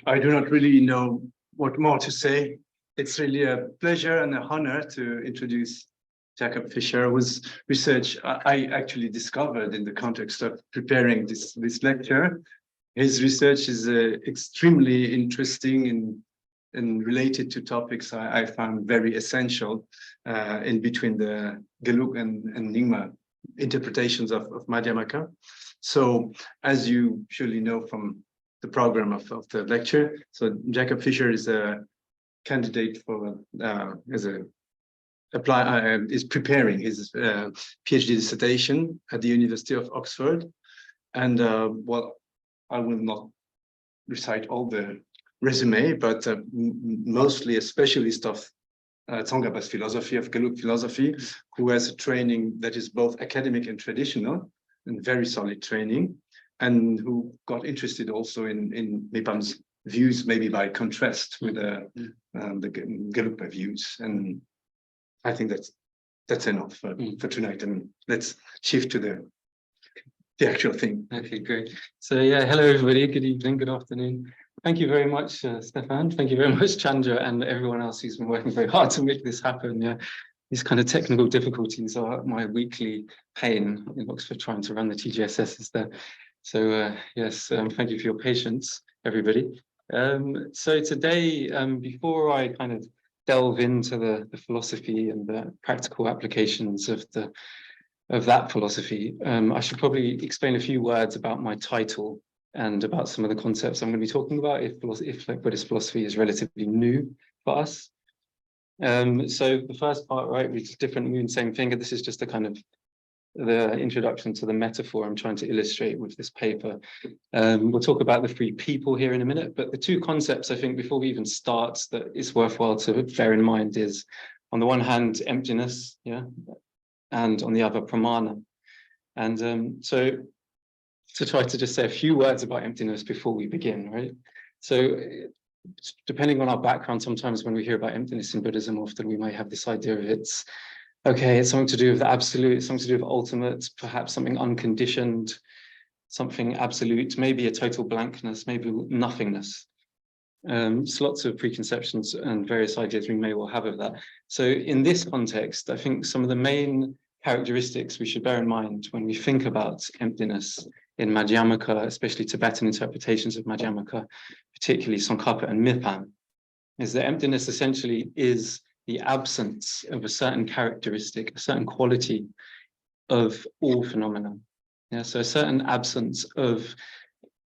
I do not really know what more to say. It's really a pleasure and an honor to introduce Jakob Fischer, whose research I actually discovered in the context of preparing this lecture. His research is extremely interesting and related to topics I found very essential in between the Gelug and Nyingma interpretations of Madhyamaka. So, as you surely know from the program of the lecture, so Jakob Fischer is a candidate for is preparing his PhD dissertation at the University of Oxford, and well, I will not recite all the resume, but mostly a specialist of Tsongkhapa's philosophy, of Gelug philosophy, who has a training that is both academic and traditional, and very solid training, and who got interested also in Mipham's views, maybe by contrast with the Gelugpa views. And I think that's enough for tonight. And let's shift to the actual thing. Okay, great. So yeah, hello everybody. Good evening, good afternoon. Thank you very much, Stéphane. Thank you very much, Chandra, and everyone else who's been working very hard to make this happen. Yeah, these kind of technical difficulties are my weekly pain in Oxford trying to run the TGSSs there. So yes, thank you for your patience, everybody. So today, before I kind of delve into the philosophy and the practical applications of that philosophy, I should probably explain a few words about my title and about some of the concepts I'm going to be talking about if like Buddhist philosophy is relatively new for us. So the first part, right, which is different moon, same finger. This is just a kind of the introduction to the metaphor I'm trying to illustrate with this paper. We'll talk about the three people here in a minute, but the two concepts I think before we even start that it's worthwhile to bear in mind is, on the one hand, emptiness, yeah, and on the other, pramana. And so to try to just say a few words about emptiness before we begin, right? So depending on our background, sometimes when we hear about emptiness in Buddhism, often we might have this idea of it's something to do with the absolute, something to do with ultimate, perhaps something unconditioned, something absolute, maybe a total blankness, maybe nothingness. There's lots of preconceptions and various ideas we may well have of that. So in this context, I think some of the main characteristics we should bear in mind when we think about emptiness in Madhyamaka, especially Tibetan interpretations of Madhyamaka, particularly Tsongkhapa and Mipham, is that emptiness essentially is the absence of a certain characteristic, a certain quality of all phenomena. Yeah, so a certain absence of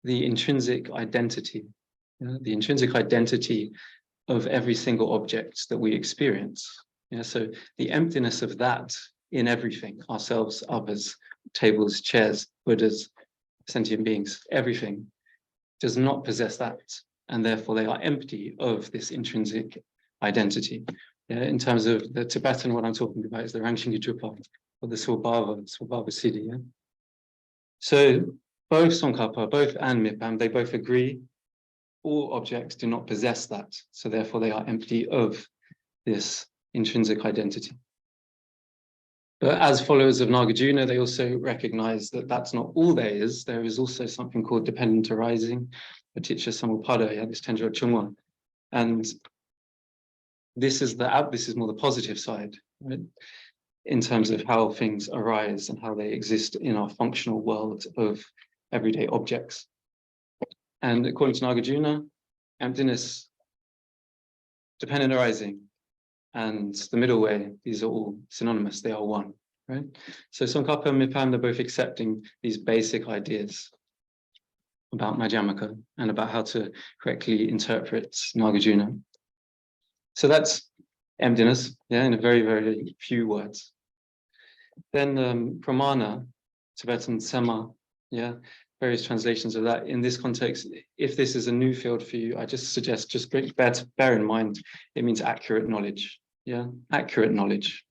the intrinsic identity, the intrinsic identity of every single object that we experience. Yeah, so the emptiness of that in everything, ourselves, others, tables, chairs, Buddhas, sentient beings, everything does not possess that, and therefore they are empty of this intrinsic identity. Yeah, in terms of the Tibetan, what I'm talking about is the Rangshingyupa or the Swabhava Siddhi. Yeah? So both Tsongkhapa, both and Mipham, they both agree all objects do not possess that, so therefore they are empty of this intrinsic identity. But as followers of Nagarjuna, they also recognize that that's not all there is. There is also something called dependent arising, Paticca Samuppada, yeah, this Tenjo Chungwa. And this is more the positive side, right? In terms of how things arise and how they exist in our functional world of everyday objects. And according to Nagarjuna, emptiness, dependent arising, and the middle way, these are all synonymous, they are one, right? So Tsongkhapa and Mipham, they're both accepting these basic ideas about Madhyamaka and about how to correctly interpret Nagarjuna. So that's emptiness, yeah, in a very, very few words. Then pramana, Tibetan sema, yeah, various translations of that. In this context, if this is a new field for you, I just suggest just bear in mind, it means accurate knowledge, yeah, accurate knowledge.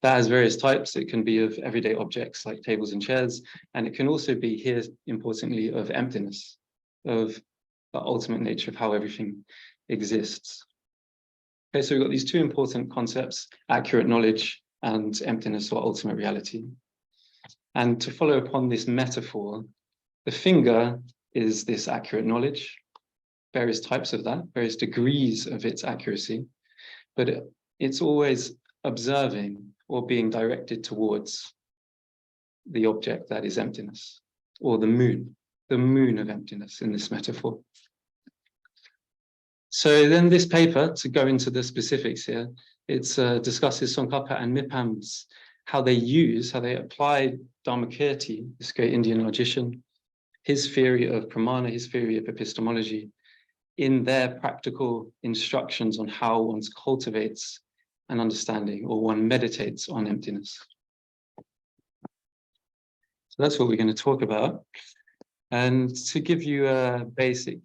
That has various types. It can be of everyday objects like tables and chairs, and it can also be here, importantly, of emptiness, of the ultimate nature of how everything exists. Okay, so we've got these two important concepts, accurate knowledge and emptiness or ultimate reality. And to follow upon this metaphor, the finger is this accurate knowledge, various types of that, various degrees of its accuracy, but it's always observing or being directed towards the object that is emptiness, or the moon of emptiness in this metaphor. So then this paper, to go into the specifics here, it discusses Tsongkhapa and Mipham's, how they apply Dharmakirti, this great Indian logician, his theory of pramana, his theory of epistemology, in their practical instructions on how one cultivates an understanding or one meditates on emptiness. So that's what we're going to talk about. And to give you a basic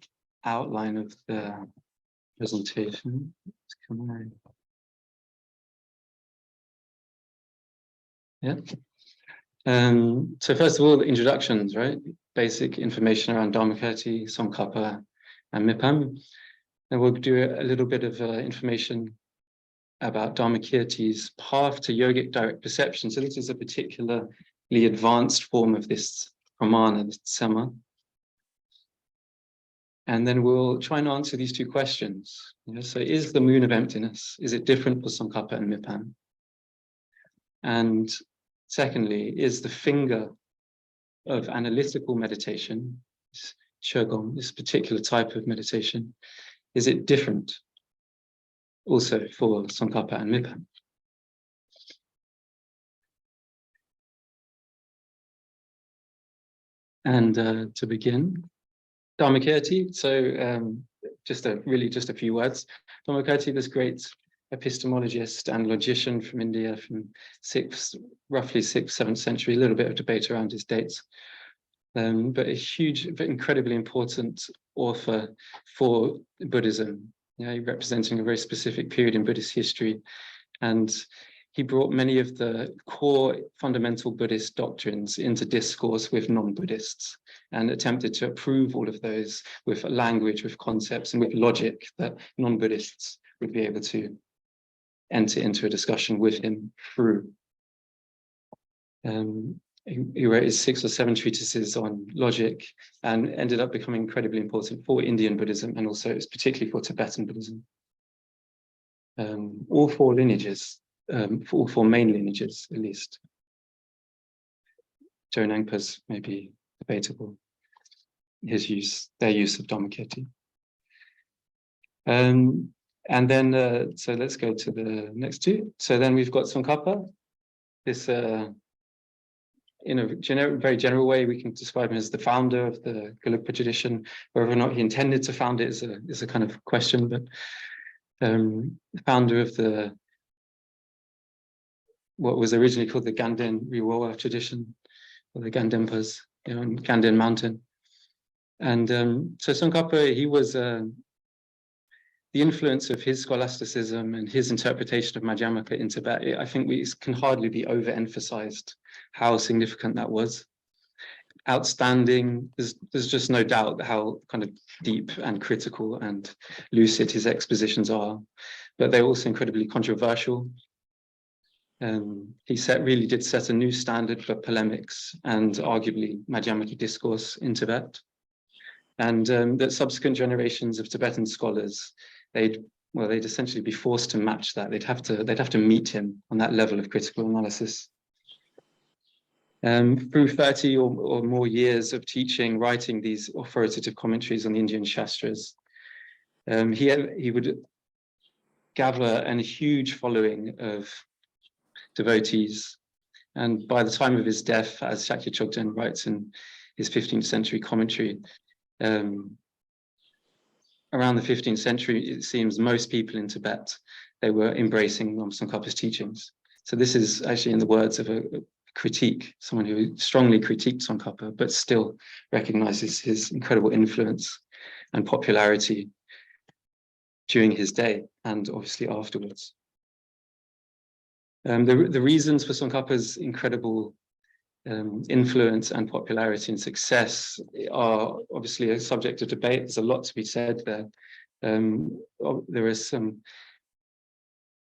outline of the presentation, come on. Yeah. So first of all, the introductions, right? Basic information around Dharmakirti, Tsongkhapa, and Mipham. And we'll do a little bit of information about Dharmakirti's path to yogic direct perception. So this is a particularly advanced form of this pramana, this sema. And then we'll try and answer these two questions. So is the moon of emptiness, is it different for Tsongkhapa and Mipham? And secondly, is the finger of analytical meditation, Shogong, this particular type of meditation, is it different also for Tsongkhapa and Mipham? And to begin, Dharmakirti, so just a few words. Dharmakirti, this great epistemologist and logician from India from roughly 6th, 7th century, a little bit of debate around his dates, but a huge, but incredibly important author for Buddhism, representing a very specific period in Buddhist history. And he brought many of the core fundamental Buddhist doctrines into discourse with non-Buddhists and attempted to approve all of those with language, with concepts, and with logic that non-Buddhists would be able to enter into a discussion with him through. He wrote his 6 or 7 treatises on logic and ended up becoming incredibly important for Indian Buddhism, and also particularly for Tibetan Buddhism. All 4 lineages, all 4 main lineages at least. Jonangpa's may be debatable, their use of Dharmakirti. And then, so let's go to the next 2. So then we've got Tsongkhapa. This, in a very general way, we can describe him as the founder of the Gelugpa tradition. Whether or not he intended to found it is a kind of question, but the founder of what was originally called the Ganden Riwowa tradition, or the Gandempas, on Ganden Mountain. And so Tsongkhapa, he was the influence of his scholasticism and his interpretation of Madhyamaka in Tibet. I think can hardly be overemphasized how significant that was. Outstanding. There's just no doubt how kind of deep and critical and lucid his expositions are, but they're also incredibly controversial. He really did set a new standard for polemics and arguably Madhyamaka discourse in Tibet. And that subsequent generations of Tibetan scholars, they'd essentially be forced to match that. They'd have to meet him on that level of critical analysis. Through 30 or more years of teaching, writing these authoritative commentaries on the Indian Shastras, he would gather a huge following of devotees. And by the time of his death, as Shakya Chogden writes in his 15th century commentary, around the 15th century, it seems most people in Tibet, they were embracing Tsongkhapa's teachings. So this is actually in the words of a critique, someone who strongly critiqued Tsongkhapa, but still recognizes his incredible influence and popularity during his day and obviously afterwards. The reasons for Tsongkhapa's incredible influence and popularity and success are obviously a subject of debate. There's a lot to be said there. There is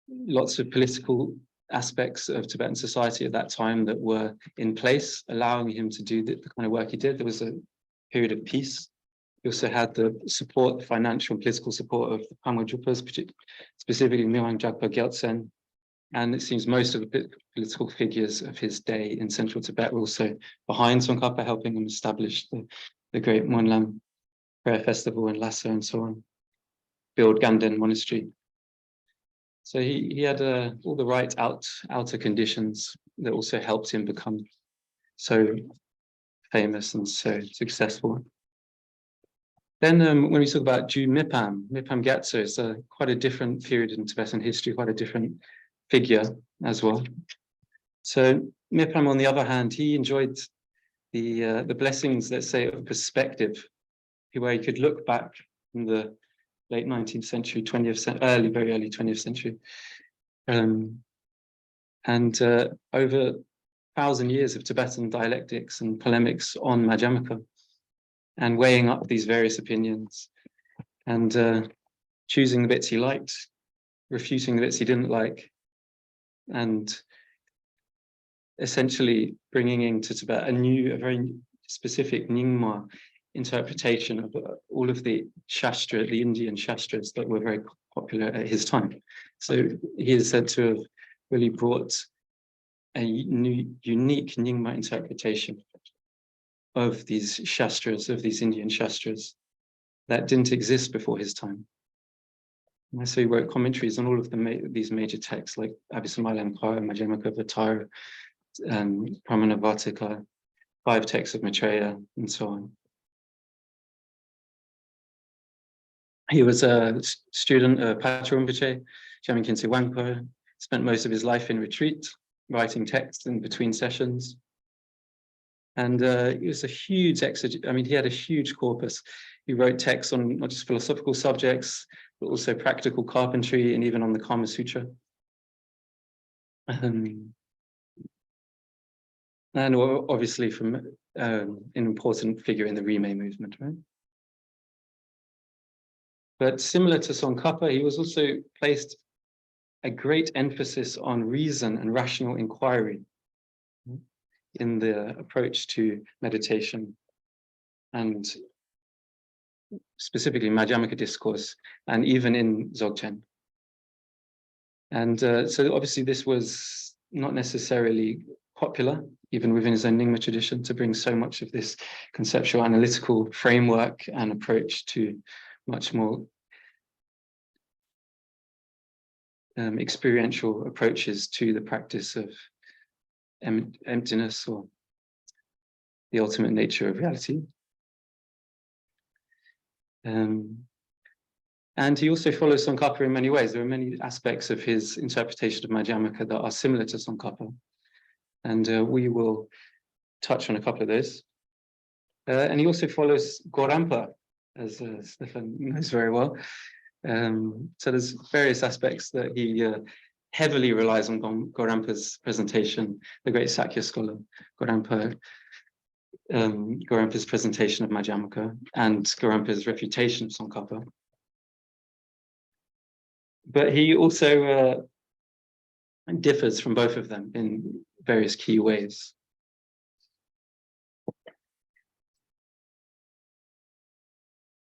lots of political aspects of Tibetan society at that time that were in place, allowing him to do the kind of work he did. There was a period of peace He also had the support, the financial and political support of the Pramāṇas, specifically Mipham Gyatso, and it seems most of the political figures of his day in central Tibet were also behind Tsonkhapa, helping him establish the great Monlam prayer festival in Lhasa and so on, build Ganden Monastery. So he had all the right outer conditions that also helped him become so famous and so successful. Then when we talk about Mipham Gyatso is quite a different period in Tibetan history, quite a different figure as well. So Mipham, on the other hand, he enjoyed the blessings, let's say, of perspective, where he could look back in the late 19th century, very early 20th century, and over 1,000 years of Tibetan dialectics and polemics on Madhyamaka, and weighing up these various opinions, and choosing the bits he liked, refuting the bits he didn't like, and essentially bringing into Tibet a very specific Nyingma interpretation of all of the Shastra, the Indian Shastras that were very popular at his time. So he is said to have really brought a new, unique Nyingma interpretation of these Shastras, of these Indian Shastras, that didn't exist before his time. And so he wrote commentaries on all of these major texts like Abhisamayalankara, Madhyamaka, Vatara, pramana Vartika, 5 texts of Maitreya, and so on. He was a student of Patrul Rinpoche, Jamin Khyentse Wangpo, spent most of his life in retreat, writing texts in between sessions. And he was a huge exeget. I mean, he had a huge corpus. He wrote texts on not just philosophical subjects, but also practical carpentry and even on the Kama Sutra. And obviously from an important figure in the Rime movement, right? But similar to Tsonkhapa, he was also placed a great emphasis on reason and rational inquiry in the approach to meditation, and specifically Madhyamika discourse, and even in Dzogchen. And so obviously this was not necessarily popular, even within his own Nyingma tradition, to bring so much of this conceptual analytical framework and approach to much more experiential approaches to the practice of emptiness, or the ultimate nature of reality. And he also follows Tsonkhapa in many ways. There are many aspects of his interpretation of Madhyamaka that are similar to Tsonkhapa, and we will touch on a couple of those. And he also follows Gorampa, as Stéphane knows very well. So there's various aspects that he heavily relies on Gorampa's presentation, the great Sakya scholar, Gorampa's presentation of Madhyamaka and Gorampa's refutation of Tsonkhapa. But he also differs from both of them in various key ways.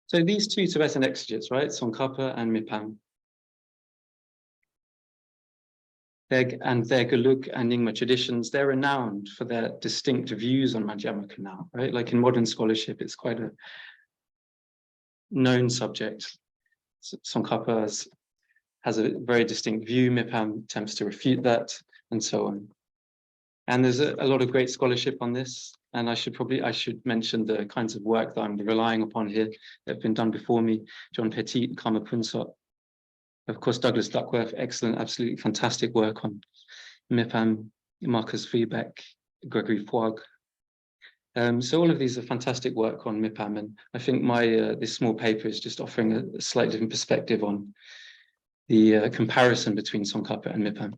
So these two Tibetan exegetes, right, Tsonkhapa and Mipham, their Gelug and Nyingma traditions, they're renowned for their distinct views on Madhyamaka now, right? Like in modern scholarship, it's quite a known subject. Tsonkhapa has a very distinct view, Mipham attempts to refute that, and so on. And there's a lot of great scholarship on this. And I should mention the kinds of work that I'm relying upon here that have been done before me. John Petit, Karma Punsot. Of course, Douglas Duckworth, excellent, absolutely fantastic work on Mipham, Marcus Viebeck, Gregory Poig. So all of these are fantastic work on Mipham, and I think this small paper is just offering a slightly different perspective on the comparison between Tsonkhapa and Mipham.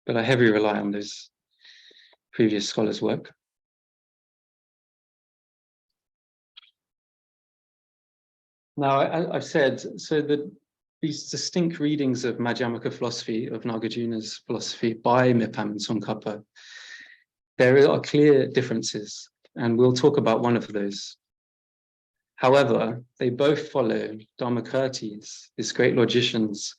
But I heavily rely on those previous scholars' work. Now, I've said, so that these distinct readings of Madhyamaka philosophy, of Nagarjuna's philosophy by Mipham and Tsongkhapa, there are clear differences, and we'll talk about one of those. However, they both follow Dharmakirti's, this great logician's,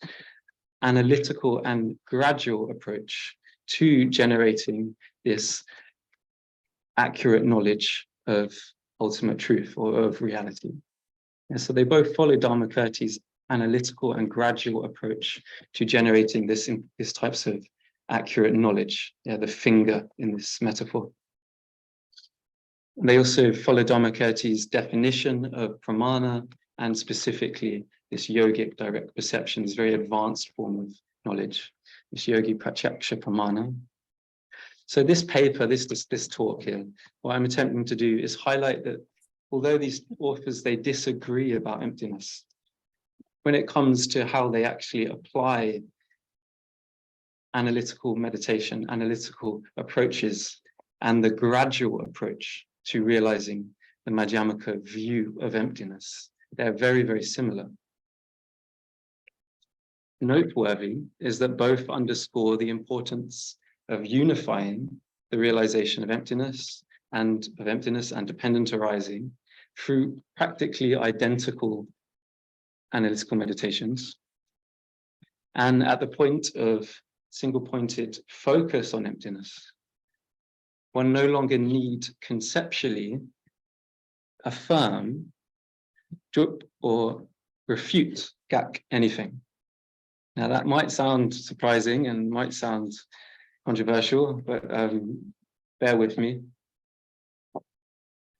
analytical and gradual approach to generating this accurate knowledge of ultimate truth or of reality. And so they both follow Dharmakirti's analytical and gradual approach to generating this types of accurate knowledge. Yeah, the finger in this metaphor. They also follow Dharmakirti's definition of pramana, and specifically this yogic direct perception, this very advanced form of knowledge, this yogi pratyaksha pramana. So this paper, this talk here, what I'm attempting to do is highlight that although these authors, they disagree about emptiness, when it comes to how they actually apply analytical meditation, analytical approaches, and the gradual approach to realizing the Madhyamaka view of emptiness, they're very, very similar. Noteworthy is that both underscore the importance of unifying the realization of emptiness and dependent arising through practically identical analytical meditations. And at the point of single-pointed focus on emptiness, one no longer need conceptually affirm, jup, or refute anything. Now that might sound surprising and might sound controversial, but bear with me.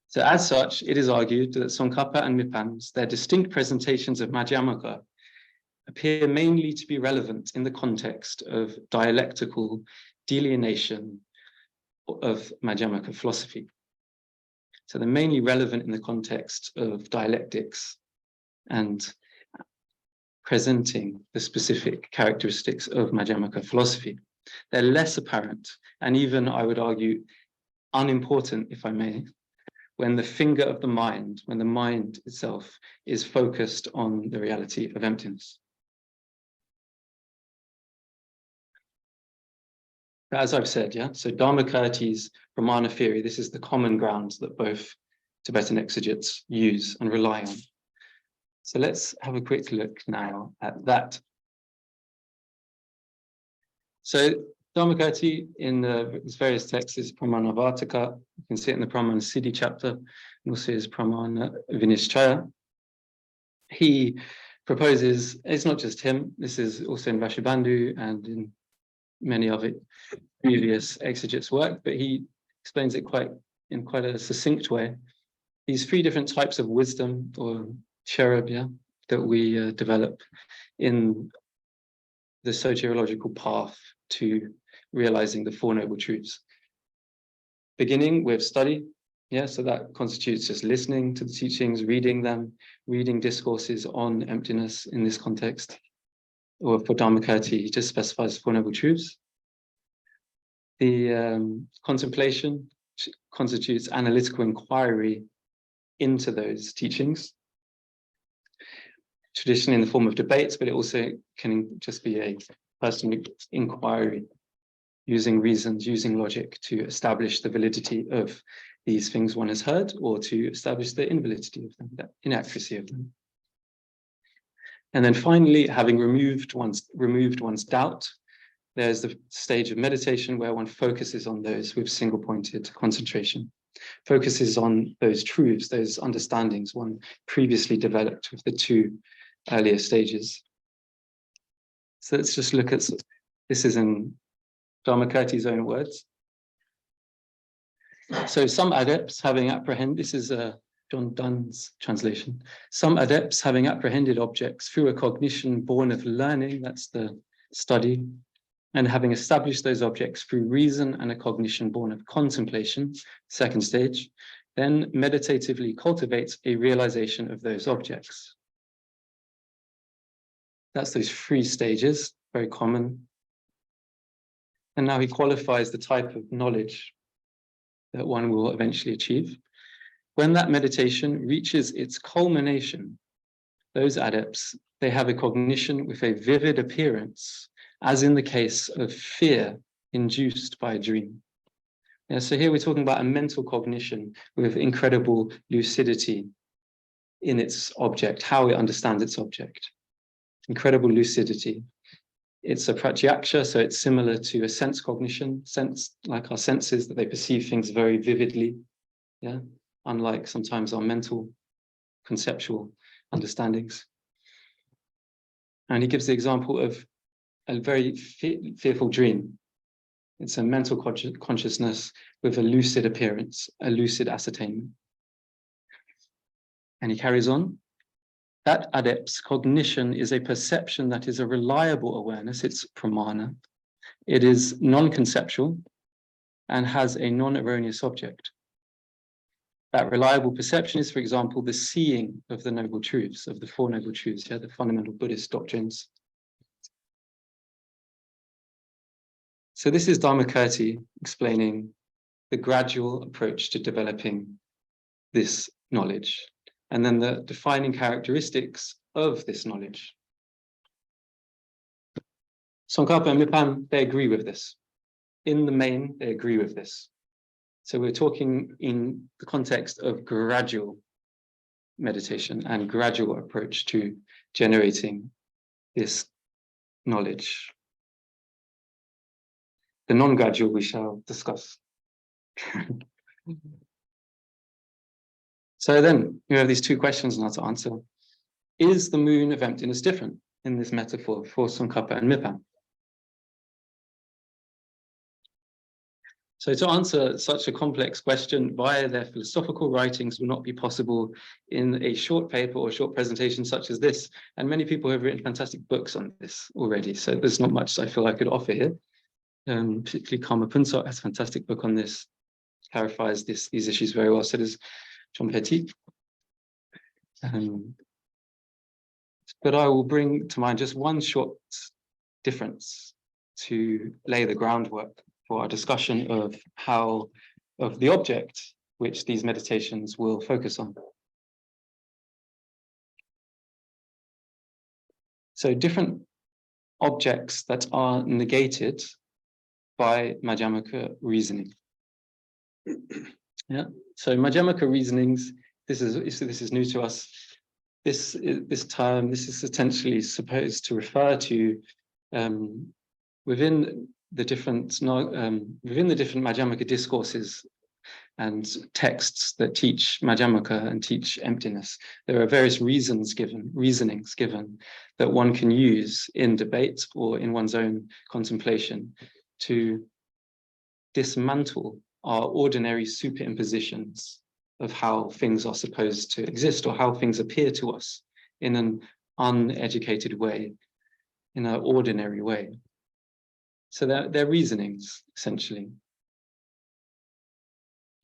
So as such, it is argued that Tsonkhapa and Mipham, their distinct presentations of Madhyamaka, appear mainly to be relevant in the context of dialectical delineation of Madhyamaka philosophy. So they're mainly relevant in the context of dialectics and presenting the specific characteristics of Madhyamaka philosophy. They're less apparent, and even, I would argue, unimportant, if I may, when the finger of the mind, when the mind itself is focused on the reality of emptiness. As I've said, yeah, so Dharmakirti's pramana theory, this is the common ground that both Tibetan exegetes use and rely on. So let's have a quick look now at that. So Dharmakirti in his various texts is pramana vartika. You can see it in the pramana siddhi chapter, and also his pramana vinishchaya. He proposes, it's not just him, this is also in Vasubandhu and in many of it previous exegetes' work, but he explains it in quite a succinct way. These three different types of wisdom or cherubia that we develop in the soteriological path to realizing the Four Noble Truths. Beginning with study, yeah, so that constitutes just listening to the teachings, reading them, reading discourses on emptiness in this context. Or for Dharmakirti, he just specifies Four Noble Truths. The contemplation constitutes analytical inquiry into those teachings, traditionally in the form of debates, but it also can just be a personal inquiry, using reasons, using logic to establish the validity of these things one has heard, or to establish the invalidity of them, the inaccuracy of them. And then finally, having removed one's doubt, there's the stage of meditation where one focuses on those with single-pointed concentration, focuses on those truths, those understandings one previously developed with the two earlier stages. So let's just look at, this is in Dharmakirti's own words. So some adepts having apprehended, this is John Donne's translation, some adepts having apprehended objects through a cognition born of learning, that's the study, and having established those objects through reason and a cognition born of contemplation, second stage, then meditatively cultivates a realization of those objects. That's those three stages, very common. And now he qualifies the type of knowledge that one will eventually achieve. When that meditation reaches its culmination, those adepts, they have a cognition with a vivid appearance, as in the case of fear induced by a dream. Yeah, so here we're talking about a mental cognition with incredible lucidity in its object, how it understands its object. Incredible lucidity. It's a pratyaksha, so it's similar to a sense cognition, sense like our senses, that they perceive things very vividly, yeah, unlike sometimes our mental conceptual understandings. And he gives the example of a very fearful dream. It's a mental consciousness with a lucid appearance, a lucid ascertainment. And he carries on. That adept's cognition is a perception that is a reliable awareness. It's pramana. It is non-conceptual and has a non-erroneous object. That reliable perception is, for example, the seeing of the Noble Truths, of the Four Noble Truths, yeah, the fundamental Buddhist doctrines. So this is Dharmakirti explaining the gradual approach to developing this knowledge, and then the defining characteristics of this knowledge. Tsongkhapa and Mipham, they agree with this. In the main, they agree with this. So we're talking in the context of gradual meditation and gradual approach to generating this knowledge. The non-gradual we shall discuss. So then you have these two questions now to answer. Is the moon of emptiness different in this metaphor for Tsongkhapa and Mipham? So to answer such a complex question via their philosophical writings will not be possible in a short paper or short presentation such as this. And many people have written fantastic books on this already. So there's not much I feel I could offer here. Particularly Karma Punsok has a fantastic book on this, clarifies these issues very well. So there's Tsongkhapa. But I will bring to mind just one short difference to lay the groundwork for our discussion of the object which these meditations will focus on. So different objects that are negated by Madhyamaka reasoning. Yeah. So Madhyamaka reasonings, this is new to us. This term is essentially supposed to refer to within the different Madhyamaka discourses and texts that teach Madhyamaka and teach emptiness. There are various reasonings given that one can use in debate or in one's own contemplation to dismantle our ordinary superimpositions of how things are supposed to exist or how things appear to us in an uneducated way, in an ordinary way. So they're reasonings, essentially,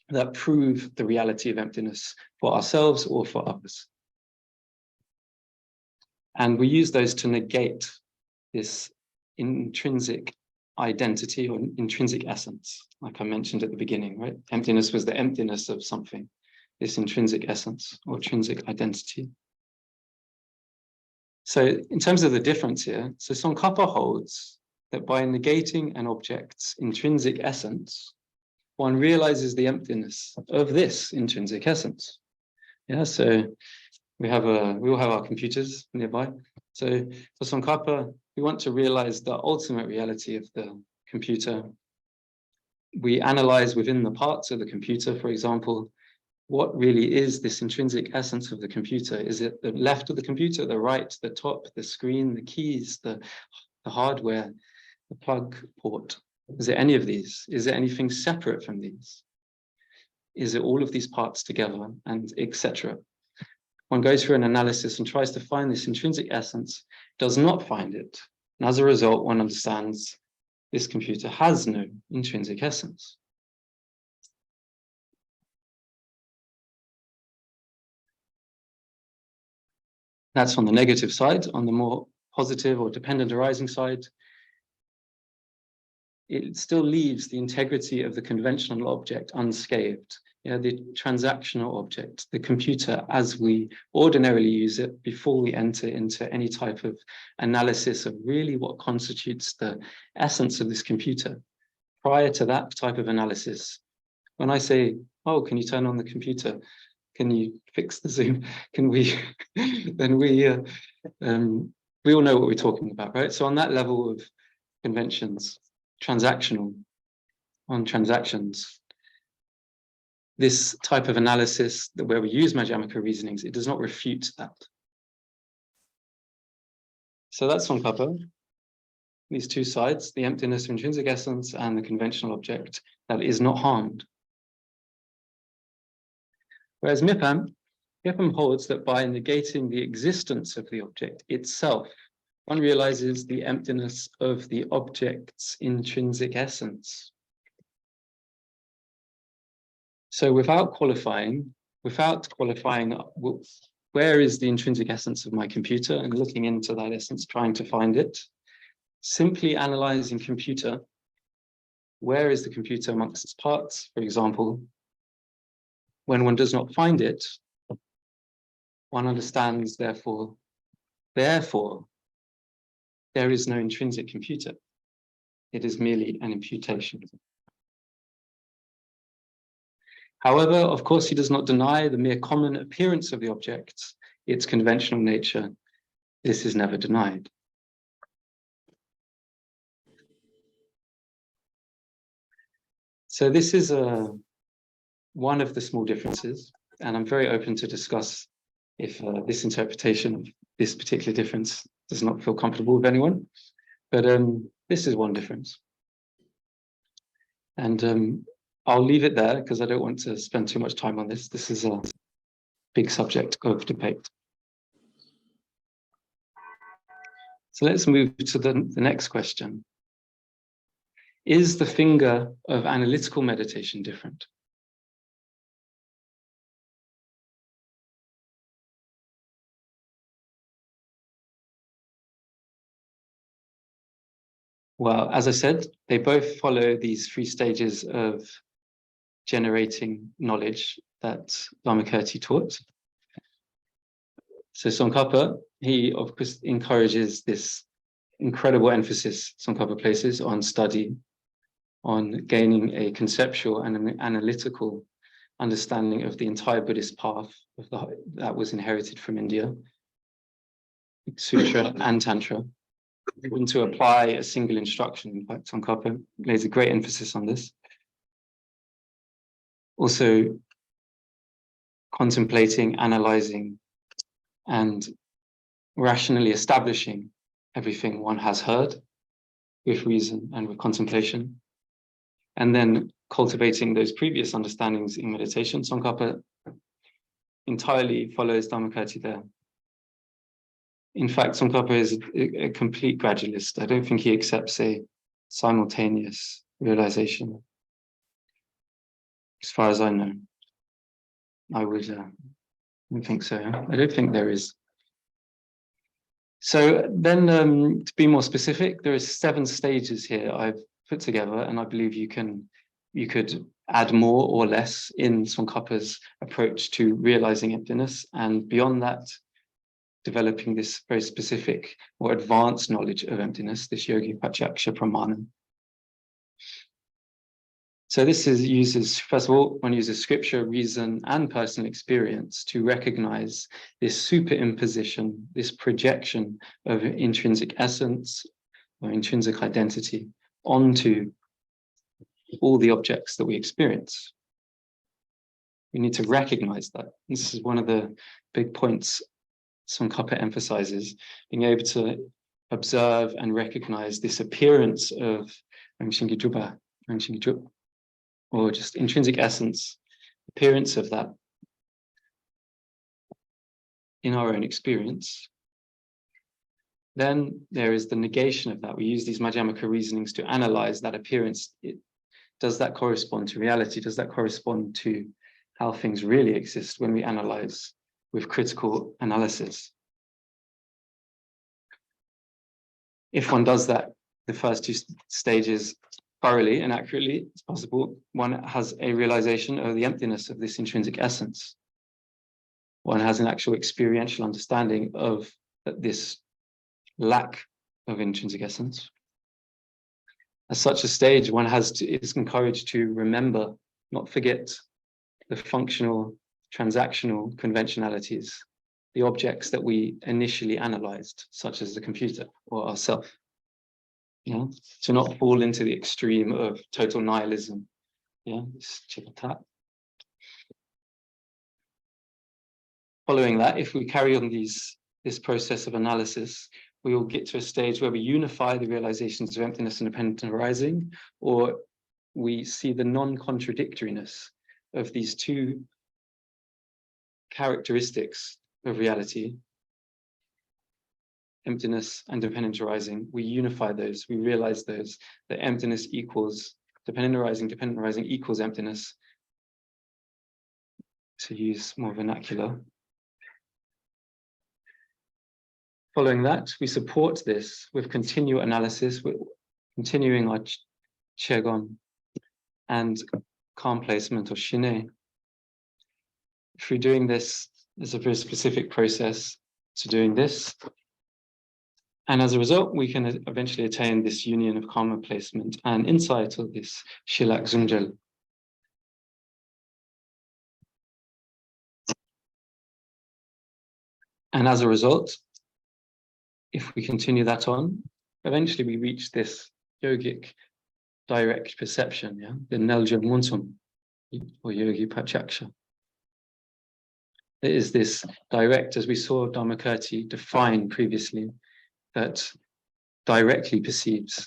that prove the reality of emptiness for ourselves or for others. And we use those to negate this intrinsic identity or intrinsic essence, like I mentioned at the beginning, right? Emptiness was the emptiness of something, this intrinsic essence or intrinsic identity. So in terms of the difference here, so Tsongkhapa holds that by negating an object's intrinsic essence, one realizes the emptiness of this intrinsic essence. Yeah, so we all have our computers nearby. So for Tsongkhapa, we want to realize the ultimate reality of the computer. We analyze within the parts of the computer, for example, what really is this intrinsic essence of the computer? Is it the left of the computer, the right, the top, the screen, the keys, the hardware, the plug port? Is it any of these? Is there anything separate from these? Is it all of these parts together, and etc.? One goes through an analysis and tries to find this intrinsic essence, does not find it. And as a result, one understands this computer has no intrinsic essence. That's on the negative side. On the more positive or dependent arising side, it still leaves the integrity of the conventional object unscathed. Yeah, the transactional object, the computer as we ordinarily use it before we enter into any type of analysis of really what constitutes the essence of this computer. Prior to that type of analysis, when I say, oh, can you turn on the computer? Can you fix the Zoom? Can we, then we all know what we're talking about, right? So on that level of conventions, transactional, on transactions, this type of analysis where we use Madhyamika reasonings, it does not refute that. So that's Tsonkhapa, these two sides, the emptiness of intrinsic essence and the conventional object that is not harmed. Whereas Mipham holds that by negating the existence of the object itself, one realizes the emptiness of the object's intrinsic essence. So without qualifying, where is the intrinsic essence of my computer, and looking into that essence, trying to find it, simply analyzing computer, where is the computer amongst its parts, for example, when one does not find it, one understands, therefore, there is no intrinsic computer. It is merely an imputation. However, of course, he does not deny the mere common appearance of the object, its conventional nature. This is never denied. So this is one of the small differences, and I'm very open to discuss if this interpretation of this particular difference does not feel comfortable with anyone. But this is one difference. And I'll leave it there because I don't want to spend too much time on this. This is a big subject of debate. So let's move to the next question. Is the finger of analytical meditation different? Well, as I said, they both follow these 3 stages of generating knowledge that Dharmakirti taught. So Tsonkhapa, he of course encourages this incredible emphasis Tsonkhapa places on study, on gaining a conceptual and an analytical understanding of the entire Buddhist path that was inherited from India, Sutra and Tantra. And to apply a single instruction. In fact, Tsonkhapa lays a great emphasis on this. Also, contemplating, analyzing, and rationally establishing everything one has heard with reason and with contemplation, and then cultivating those previous understandings in meditation. Tsonkhapa entirely follows Dharmakirti there. In fact, Tsonkhapa is a complete gradualist. I don't think he accepts a simultaneous realization. As far as I know, I don't think so. I don't think there is. So then, to be more specific, there are 7 stages here I've put together, and I believe you could add more or less in Tsongkhapa's approach to realizing emptiness, and beyond that, developing this very specific or advanced knowledge of emptiness, this yogic pratyaksha pramana. So this uses, first of all, one uses scripture, reason, and personal experience to recognize this superimposition, this projection of intrinsic essence or intrinsic identity onto all the objects that we experience. We need to recognize that. This is one of the big points Tsonkhapa emphasizes, being able to observe and recognize this appearance of or just intrinsic essence, appearance of that in our own experience. Then there is the negation of that. We use these Madhyamaka reasonings to analyze that appearance. Does that correspond to reality? Does that correspond to how things really exist when we analyze with critical analysis? If one does that, the first 2 stages thoroughly and accurately as possible, one has a realization of the emptiness of this intrinsic essence. One has an actual experiential understanding of this lack of intrinsic essence. At such a stage, one is encouraged to remember, not forget, the functional transactional conventionalities, the objects that we initially analyzed, such as the computer or ourself. Yeah, to not fall into the extreme of total nihilism. Yeah, following that, if we carry on this process of analysis, we will get to a stage where we unify the realizations of emptiness and dependent arising, or we see the non-contradictoriness of these two characteristics of reality, emptiness and dependent arising. We unify those, we realize those, that emptiness equals dependent arising equals emptiness, to use more vernacular. Following that, we support this with continual analysis, with continuing our Chegon and calm placement or Shine. Through doing this, there's a very specific process to doing this. And as a result, we can eventually attain this union of karma placement and insight, or this Shilak Zunjal. And as a result, if we continue that on, eventually we reach this yogic direct perception, yeah, the Nelja Muntum, or Yogi Pachaksha. It is this direct, as we saw Dharmakirti define previously, that directly perceives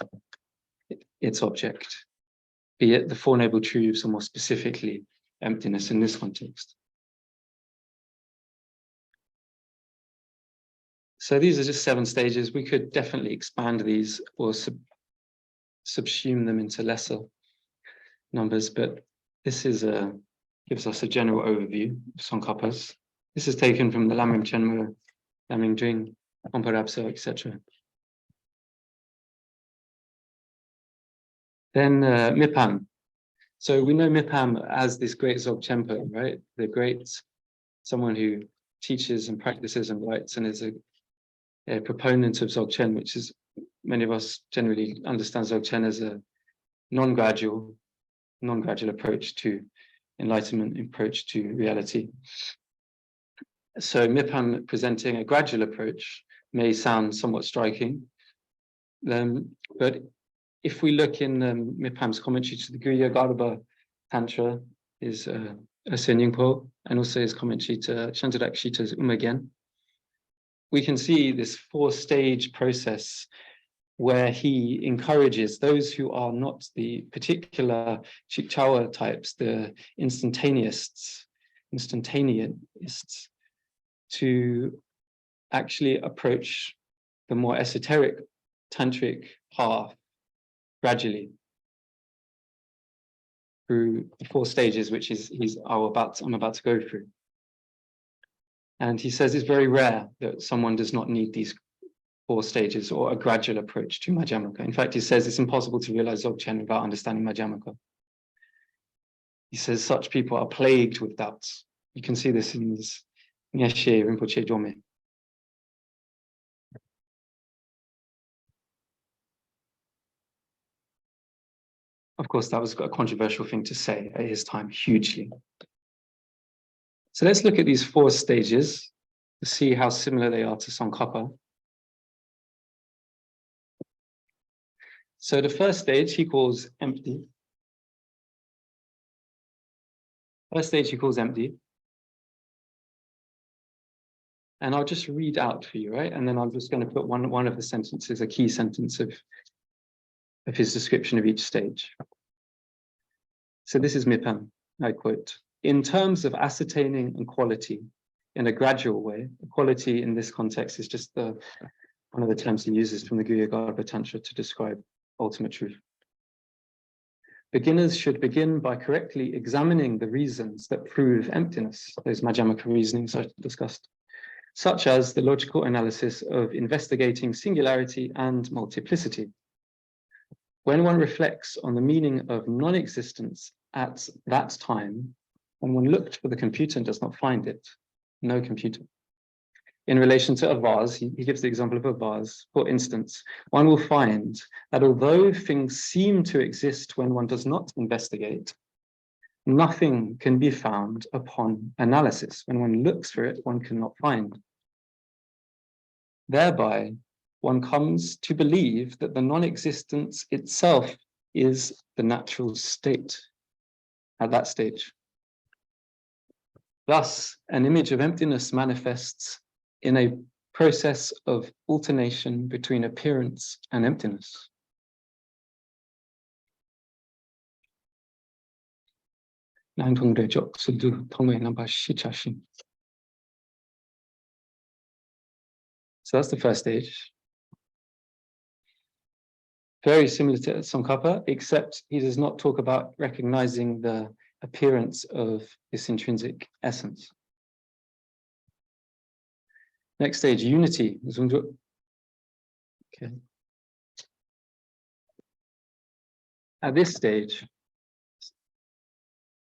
its object, be it the Four Noble Truths, or more specifically, emptiness in this context. So these are just 7 stages. We could definitely expand these or subsume them into lesser numbers, but this is gives us a general overview of Tsongkhapas. This is taken from the Lamrim Chenmo, Lamrim Dring, Komparabso, etc. Then Mipham. So we know Mipham as this great Dzogchen, right? The great, someone who teaches and practices and writes and is a proponent of Dzogchen, which is, many of us generally understand Dzogchen as a non-gradual approach to enlightenment, approach to reality. So Mipham presenting a gradual approach may sound somewhat striking, but if we look in Mipham's commentary to the Guya Garbha Tantra, is Senyingpo, and also his commentary to Chandrakshitas Umagen, we can see this 4-stage process where he encourages those who are not the particular Chikchawa types, the instantaneous, to actually approach the more esoteric tantric path gradually through the 4 stages, which is I'm about to go through. And he says it's very rare that someone does not need these 4 stages or a gradual approach to Madhyamaka. In fact, he says it's impossible to realize Dzogchen without understanding Madhyamaka. He says such people are plagued with doubts. You can see this in his Nyeshe Rinpoche Dome. Of course, that was a controversial thing to say at his time, hugely. So let's look at these 4 stages to see how similar they are to Tsongkhapa. So the first stage he calls empty. First stage he calls empty. And I'll just read out for you, right? And then I'm just going to put one of the sentences, a key sentence of his description of each stage. So this is Mipham, I quote, "In terms of ascertaining equality in a gradual way," equality in this context is just one of the terms he uses from the Guya Garbha Tantra to describe ultimate truth. "Beginners should begin by correctly examining the reasons that prove emptiness," those Madhyamaka reasonings I discussed, "such as the logical analysis of investigating singularity and multiplicity. When one reflects on the meaning of non-existence at that time, when one looked for the computer and does not find it, no computer. In relation to a vase, he gives the example of a vase, for instance, one will find that although things seem to exist when one does not investigate, Nothing can be found upon analysis. When one looks for it, one cannot find. Thereby, one comes to believe that the non-existence itself is the natural state at that stage. Thus, an image of emptiness manifests in a process of alternation between appearance and emptiness. So that's the first stage. Very similar to Tsonkhapa, except he does not talk about recognizing the appearance of this intrinsic essence. Next stage, unity. Okay. At this stage,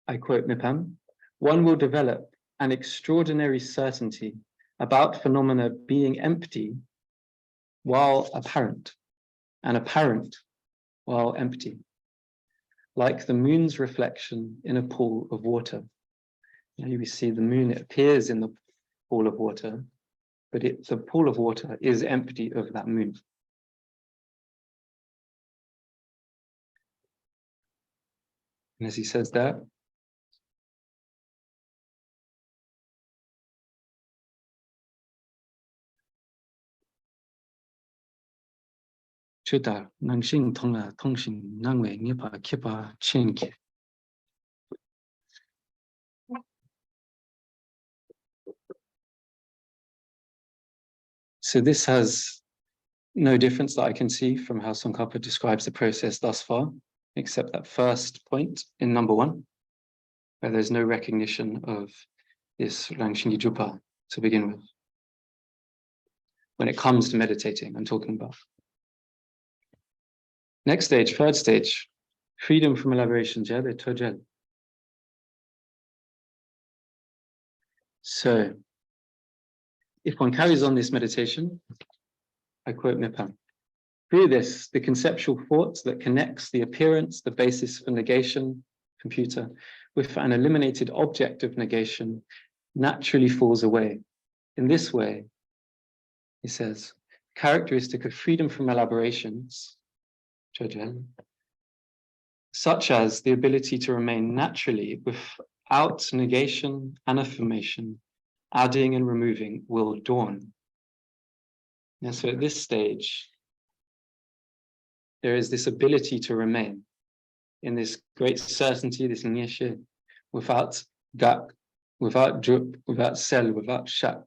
I quote Mipham, one will develop an extraordinary certainty about phenomena being empty while apparent, and apparent while empty, like the moon's reflection in a pool of water. Here we see the moon, it appears in the pool of water, but the pool of water is empty of that moon. And as he says there, so this has no difference that I can see from how Tsonkhapa describes the process thus far, except that first point in number 1, where there's no recognition of this Rangshingi Jupa to begin with. When it comes to meditating, I'm talking about. Next stage, third stage, freedom from elaboration. So, if one carries on this meditation, I quote Mipham, through this, the conceptual thought that connects the appearance, the basis for negation, computer, with an eliminated object of negation, naturally falls away. In this way, he says, characteristic of freedom from elaborations, such as the ability to remain naturally without negation and affirmation, adding and removing will dawn. And so at this stage, there is this ability to remain in this great certainty, this nyeshe, without gak, without drup, without sel, without shat.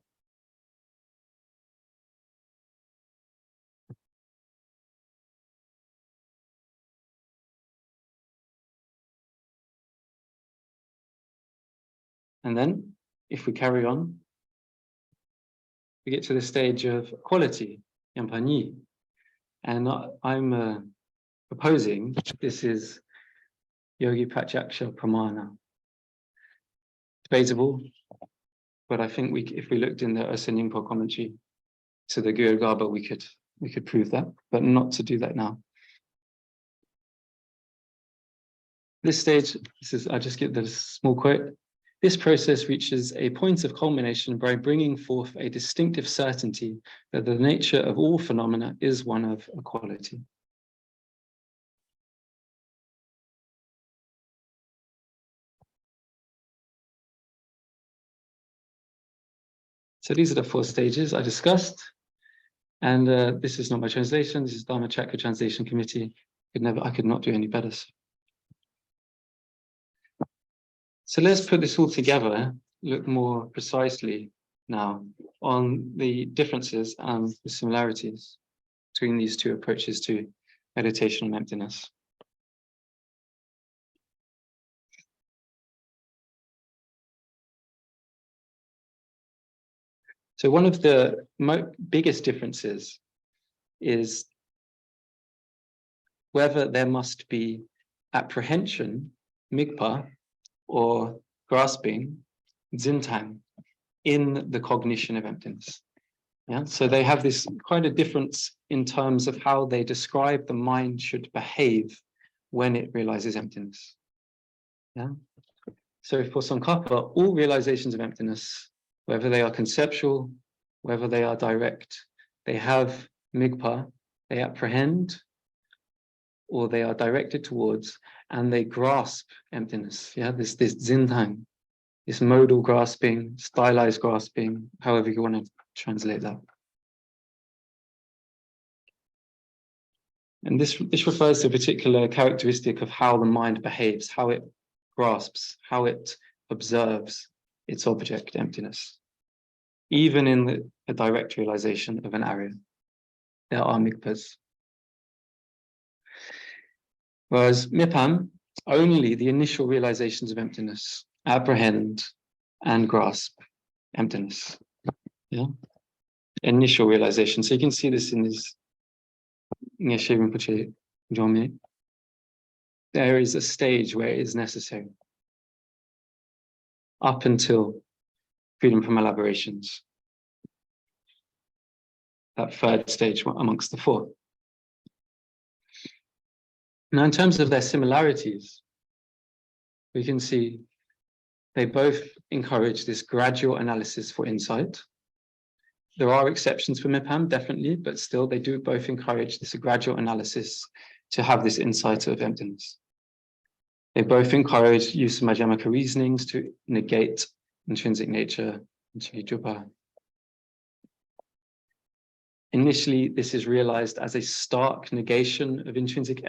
And then, if we carry on, we get to the stage of quality, yampani. And I'm proposing this is yogi pratyaksha pramana. Debatable, but I think if we looked in the Nyingpo commentary to the Gyurgaba, we could prove that, but not to do that now. This stage, I just get the small quote. This process reaches a point of culmination by bringing forth a distinctive certainty that the nature of all phenomena is one of equality. So these are the 4 stages I discussed. And this is not my translation, this is Dharmakirti Translation Committee. I could not do any better. So let's put this all together, look more precisely now on the differences and the similarities between these 2 approaches to meditation and emptiness. So one of the biggest differences is whether there must be apprehension, migpa, or grasping, dzintang, in the cognition of emptiness. Yeah, so they have this quite a difference in terms of how they describe the mind should behave when it realizes emptiness. Yeah, So for Tsonkhapa, all realizations of emptiness, whether they are conceptual, whether they are direct, they have migpa, they apprehend, or they are directed towards, and they grasp emptiness. Yeah, this zintang, this modal grasping, stylized grasping, however you want to translate that. And this refers to a particular characteristic of how the mind behaves, how it grasps, how it observes its object, emptiness. Even in a direct realization of an area, there are migpas. Whereas Mipham, only the initial realizations of emptiness apprehend and grasp emptiness. Yeah, initial realization. So you can see this in this. There is a stage where it is necessary, up until freedom from elaborations. That third stage amongst the four. Now, in terms of their similarities, we can see they both encourage this gradual analysis for insight. There are exceptions for Mipham, definitely, but still they do both encourage this gradual analysis to have this insight of emptiness. They both encourage use of Madhyamaka reasonings to negate intrinsic nature. Initially, this is realized as a stark negation of intrinsic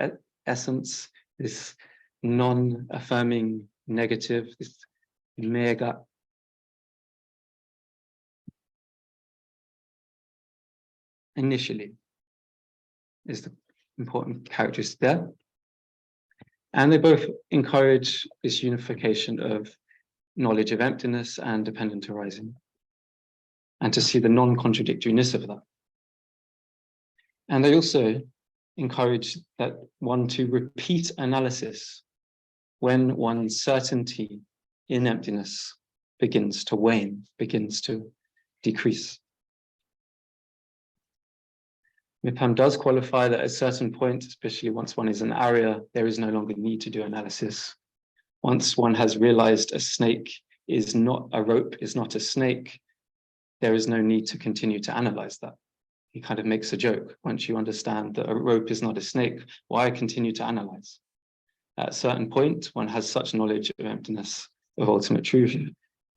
essence, this non-affirming negative, this negate. Initially is the important characteristic there. And they both encourage this unification of knowledge of emptiness and dependent arising, and to see the non-contradictoriness of that. And they also encourage that one to repeat analysis when one's certainty in emptiness begins to wane, begins to decrease. Mipham does qualify that at a certain point, especially once one is in an area, there is no longer need to do analysis. Once one has realized a snake is not a rope, is not a snake, there is no need to continue to analyze that. He kind of makes a joke. Once you understand that a rope is not a snake, why continue to analyze? At a certain point, one has such knowledge of emptiness, of ultimate truth,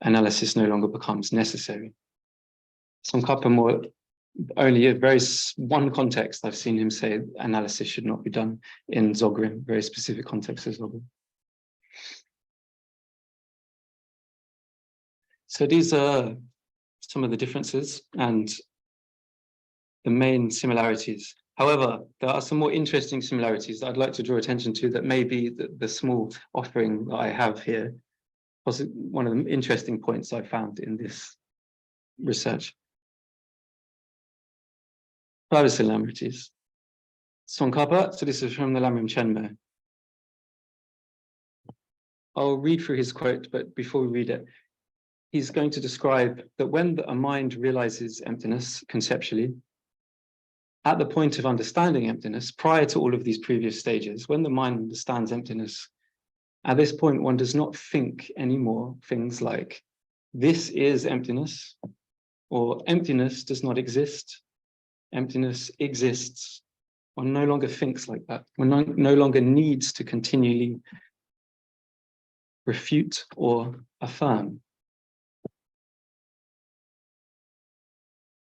analysis no longer becomes necessary. Tsonkhapa more, only a very one context I've seen him say analysis should not be done in Dzogchen, very specific context of Dzogchen. So these are some of the differences and the main similarities. However, there are some more interesting similarities that I'd like to draw attention to that may be the small offering that I have here was one of the interesting points I found in this research. Further similarities. Tsonkhapa, so this is from the Lamrim Chenmo. I'll read through his quote, but before we read it, he's going to describe that when a mind realizes emptiness conceptually, at the point of understanding emptiness, prior to all of these previous stages, when the mind understands emptiness, at this point, one does not think anymore things like, this is emptiness, or emptiness does not exist, emptiness exists. One no longer thinks like that. One no longer needs to continually refute or affirm.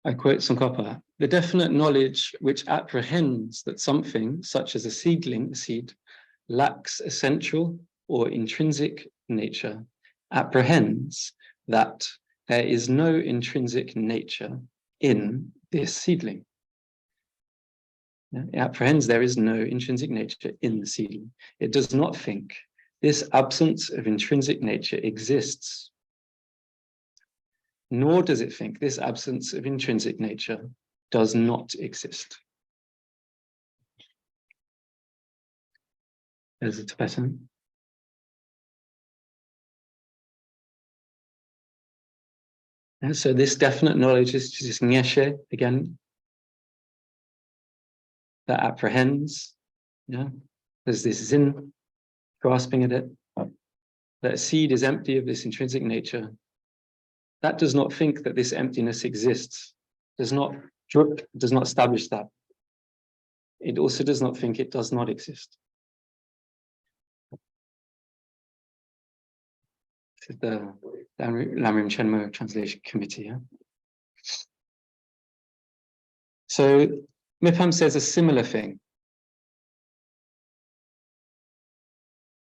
I quote Tsongkhapa, the definite knowledge which apprehends that something, such as a seedling, a seed, lacks essential or intrinsic nature, apprehends that there is no intrinsic nature in this seedling. It apprehends there is no intrinsic nature in the seedling. It does not think this absence of intrinsic nature exists, nor does it think this absence of intrinsic nature does not exist. There's a Tibetan. And so this definite knowledge is just nyeshe, again, that apprehends. Yeah, there's this zin, grasping at it, that a seed is empty of this intrinsic nature, that does not think that this emptiness exists, does not establish that. It also does not think it does not exist. This is the Lamrim Chenmo Translation Committee. Yeah? So Mipham says a similar thing,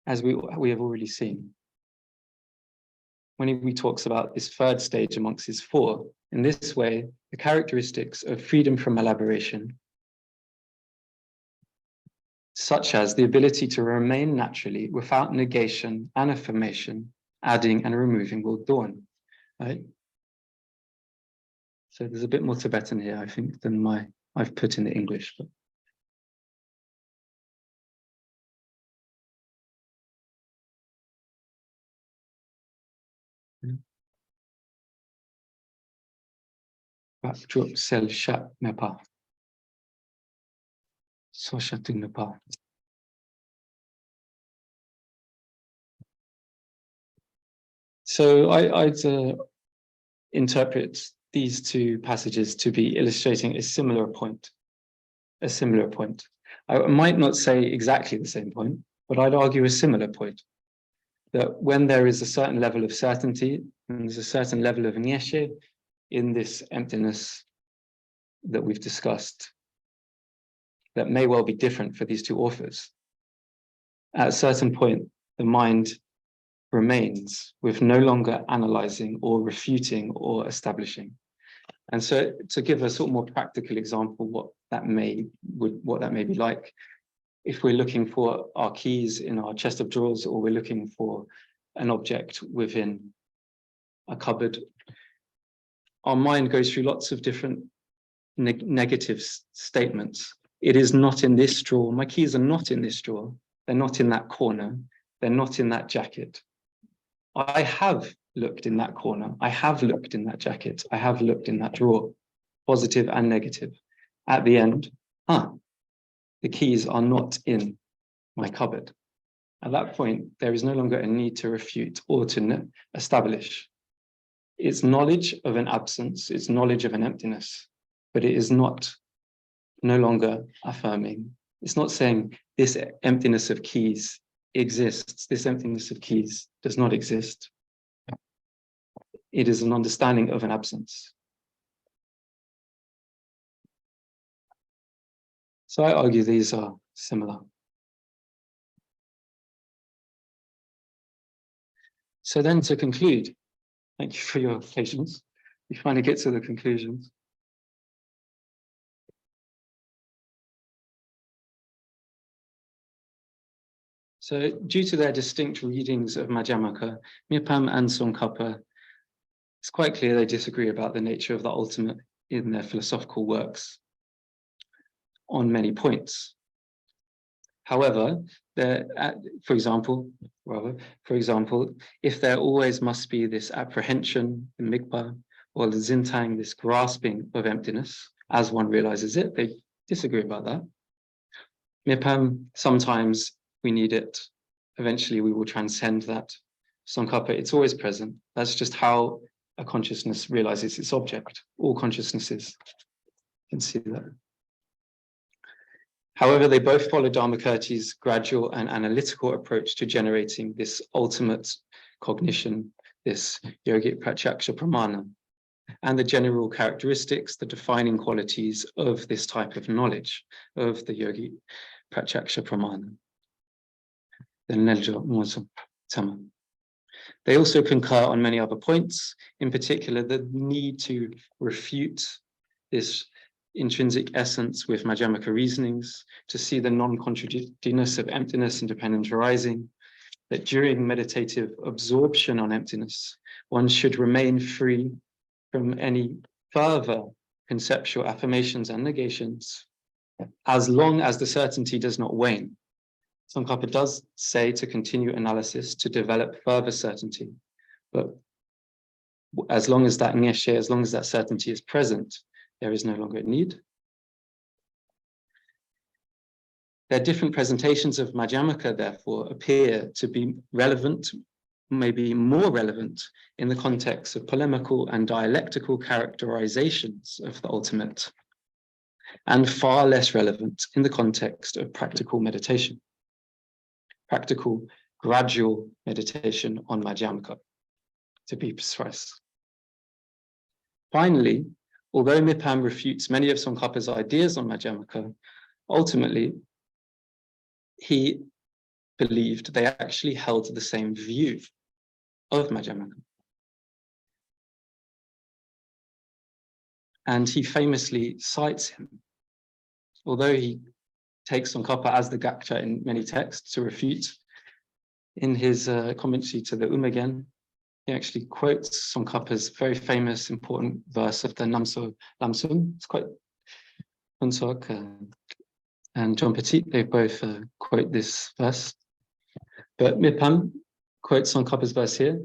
as we have already seen. When he talks about this third stage amongst his four, in this way, the characteristics of freedom from elaboration, such as the ability to remain naturally without negation and affirmation, adding and removing, will dawn, right? So there's a bit more Tibetan here, I think, than I've put in the English. But. Backdrop cell chat mepa. So chatting mepa. So I'd interpret these two passages to be illustrating a similar point. I might not say exactly the same point, but I'd argue a similar point. That when there is a certain level of certainty, and there's a certain level of nyeshe in this emptiness that we've discussed, that may well be different for these two authors. At a certain point, the mind remains with no longer analyzing or refuting or establishing. And so to give a sort of more practical example, what that may be like, if we're looking for our keys in our chest of drawers, or we're looking for an object within a cupboard, our mind goes through lots of different negative statements. It is not in this drawer. My keys are not in this drawer. They're not in that corner. They're not in that jacket. I have looked in that corner. I have looked in that jacket. I have looked in that drawer, positive and negative. At the end, the keys are not in my cupboard. At that point, there is no longer a need to refute or to establish. It's knowledge of an absence, it's knowledge of an emptiness, but it is no longer affirming. It's not saying this emptiness of keys exists, this emptiness of keys does not exist. It is an understanding of an absence. So I argue these are similar. So then to conclude, thank you for your patience. We finally get to the conclusions. So due to their distinct readings of Madhyamaka, Mipham and Tsongkhapa, it's quite clear they disagree about the nature of the ultimate in their philosophical works on many points. However, for example, if there always must be this apprehension, the migpa, or the zintang, this grasping of emptiness, as one realizes it, they disagree about that. Mipham, sometimes we need it. Eventually, we will transcend that. Tsonkhapa, it's always present. That's just how a consciousness realizes its object. All consciousnesses can see that. However, they both follow Dharmakirti's gradual and analytical approach to generating this ultimate cognition, this yogic pratyaksha pramana, and the general characteristics, the defining qualities of this type of knowledge, of the yogic pratyaksha pramana. They also concur on many other points, in particular the need to refute this intrinsic essence with Madhyamika reasonings, to see the non-contradictingness of emptiness and dependent arising, that during meditative absorption on emptiness, one should remain free from any further conceptual affirmations and negations, as long as the certainty does not wane. Tsongkhapa does say to continue analysis to develop further certainty, but as long as that nyeshe, as long as that certainty is present, there is no longer a need. Their different presentations of Madhyamaka, therefore, appear to be relevant maybe more relevant in the context of polemical and dialectical characterizations of the ultimate, and far less relevant in the context of practical meditation, practical gradual meditation on Madhyamaka, to be precise. Finally, although Mipham refutes many of Tsongkhapa's ideas on Madhyamaka, ultimately, he believed they actually held the same view of Madhyamaka. And he famously cites him, although he takes Tsongkhapa as the Gakcha in many texts to refute. In his commentary to the Ummaghen, he actually quotes Tsongkhapa's very famous, important verse of the Namso Lamsum. It's quite Hunsok and John Petit, they both quote this verse. But Mipham quotes Tsongkhapa's verse here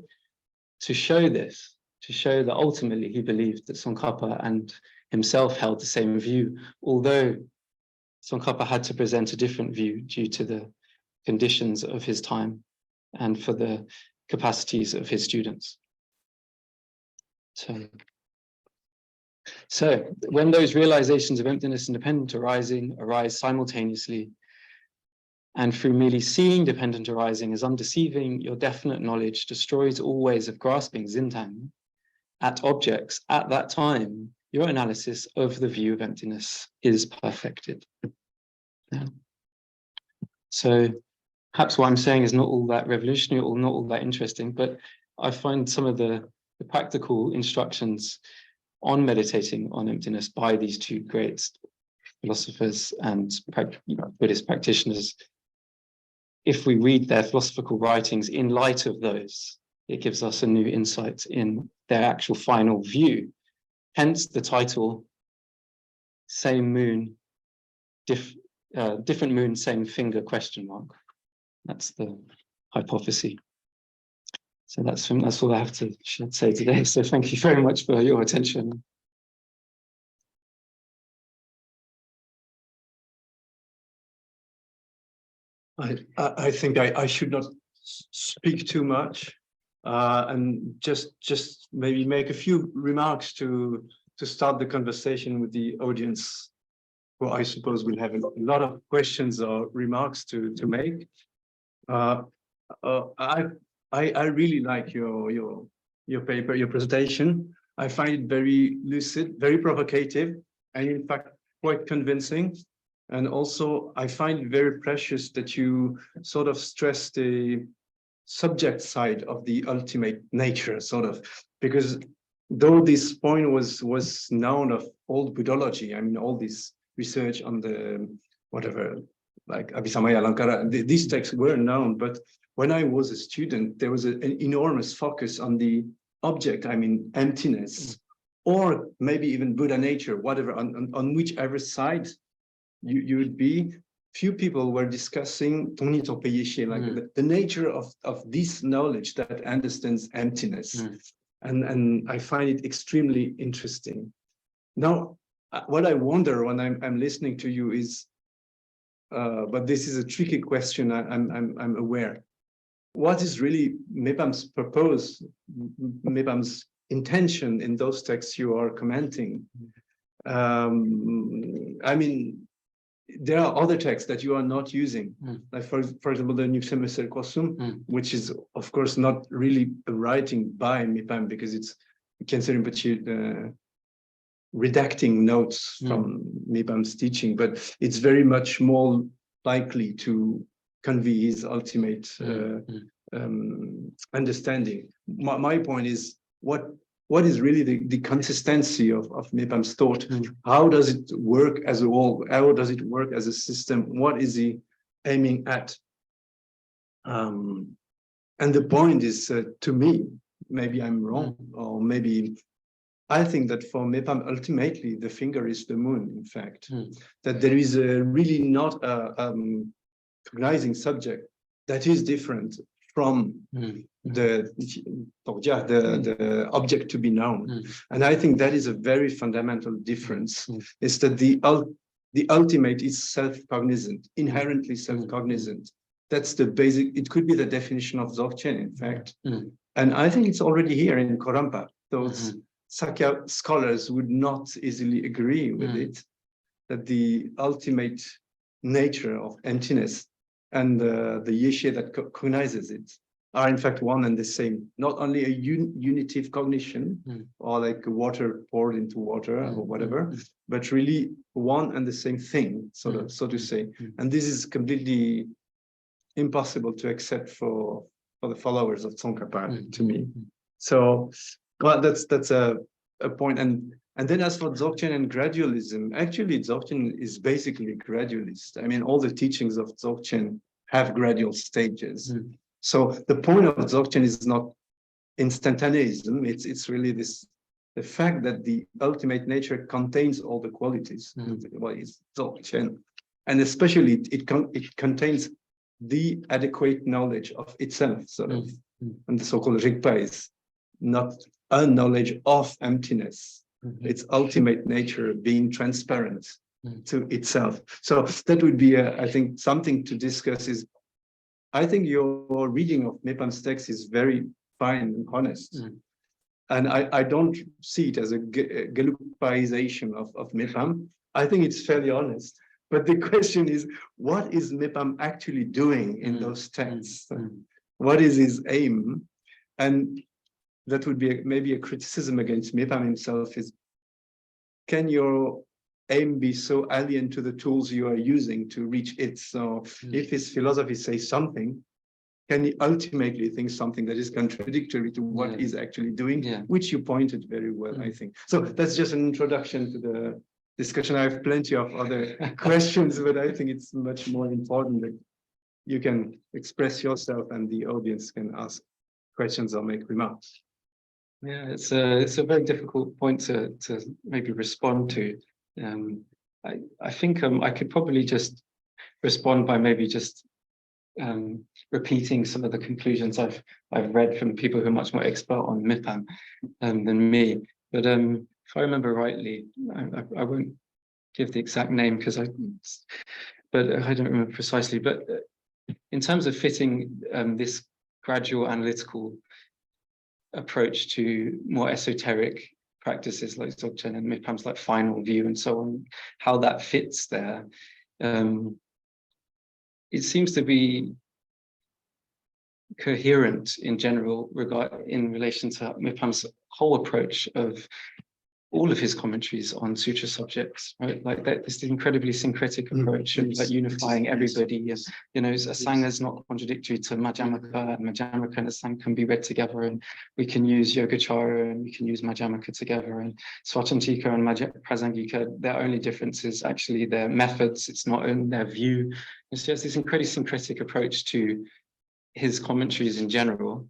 to show this, to show that ultimately he believed that Tsongkhapa and himself held the same view, although Tsongkhapa had to present a different view due to the conditions of his time and for the capacities of his students. So when those realizations of emptiness and dependent arise simultaneously, and through merely seeing dependent arising as undeceiving, your definite knowledge destroys all ways of grasping Xintang at objects at that time, your analysis of the view of emptiness is perfected. Yeah. So perhaps what I'm saying is not all that revolutionary or not all that interesting, but I find some of the practical instructions on meditating on emptiness by these two great philosophers and Buddhist practitioners, if we read their philosophical writings in light of those, it gives us a new insight in their actual final view. Hence the title, Same Moon, Different Moon, Same Finger, question mark. That's the hypothesis. So that's all I have to say today. So thank you very much for your attention. I think I should not speak too much, and just maybe make a few remarks to start the conversation with the audience, who I suppose will have a lot of questions or remarks to make. I really like your paper, your presentation. I find it very lucid, very provocative, and in fact quite convincing. And also I find it very precious that you sort of stress the subject side of the ultimate nature, sort of, because though this point was known of old Buddhology, I mean, all this research on the whatever, like Abhisamaya Alankara, these texts were known, but when I was a student, there was an enormous focus on the object, I mean, emptiness, or maybe even Buddha nature, whatever, on whichever side you would be. Few people were discussing like the nature of this knowledge that understands emptiness. And I find it extremely interesting. Now, what I wonder when I'm listening to you is, but this is a tricky question, I'm aware. What is really Mipham's purpose, Mipham's intention in those texts you are commenting? I mean, there are other texts that you are not using, like for example, the Nyuksem Kosum, which is of course not really a writing by Mipham, because it's considered redacting notes from Mipham's teaching, but it's very much more likely to convey his ultimate understanding. My point is, what is really the consistency of Mipham's thought? How does it work as a whole? How does it work as a system? What is he aiming at? And the point is, to me, maybe I'm wrong, or maybe I think that for Mipham, ultimately, the finger is the moon, in fact, that there is really not a cognizing subject that is different from the object to be known. And I think that is a very fundamental difference, is that the ultimate is self-cognizant, inherently self-cognizant. that's the basic, it could be the definition of Dzogchen, in fact. And I think it's already here in Karmapa. Those Sakya scholars would not easily agree with it, that the ultimate nature of emptiness and the yeshe that cognizes it are in fact one and the same, not only a unitive cognition or like water poured into water or whatever, but really one and the same thing, so to say. And this is completely impossible to accept for the followers of Tsongkhapa, to me. So, well, that's a point. And then as for Dzogchen and gradualism, actually Dzogchen is basically gradualist. I mean, all the teachings of Dzogchen have gradual stages. So the point of Dzogchen is not instantaneism. It's really the fact that the ultimate nature contains all the qualities. What is Dzogchen? And especially it contains the adequate knowledge of itself, sort of. And the so-called Rigpa is not a knowledge of emptiness. Its ultimate nature being transparent to itself. So that would be, I think, something to discuss. Is I think your reading of Mipham's text is very fine and honest. And I don't see it as a Gelugpaization of Mipham. I think it's fairly honest. But the question is, what is Mipham actually doing in those texts? What is his aim? And that would be maybe a criticism against Mipham himself, is, can your aim be so alien to the tools you are using to reach it? So if his philosophy says something, can he ultimately think something that is contradictory to what he's actually doing, which you pointed very well, I think. So that's just an introduction to the discussion. I have plenty of other questions, but I think it's much more important that you can express yourself and the audience can ask questions or make remarks. Yeah, it's a very difficult point to maybe respond to. I think I could probably just respond by maybe just repeating some of the conclusions I've read from people who are much more expert on Mipham than me. But if I remember rightly, I won't give the exact name because I don't remember precisely. But in terms of fitting this gradual analytical approach to more esoteric practices like Dzogchen and Mipham's like final view and so on, how that fits there, it seems to be coherent in general in relation to Mipham's whole approach of all of his commentaries on sutra subjects, right? Like that, this incredibly syncretic approach of like unifying everybody. And, you know, a Sangha is not contradictory to Madhyamaka, and Madhyamaka and a Sangha can be read together, and we can use Yogacara and we can use Madhyamaka together, and Swatantika and Prasangika, their only difference is actually their methods. It's not only their view. It's just this incredibly syncretic approach to his commentaries in general.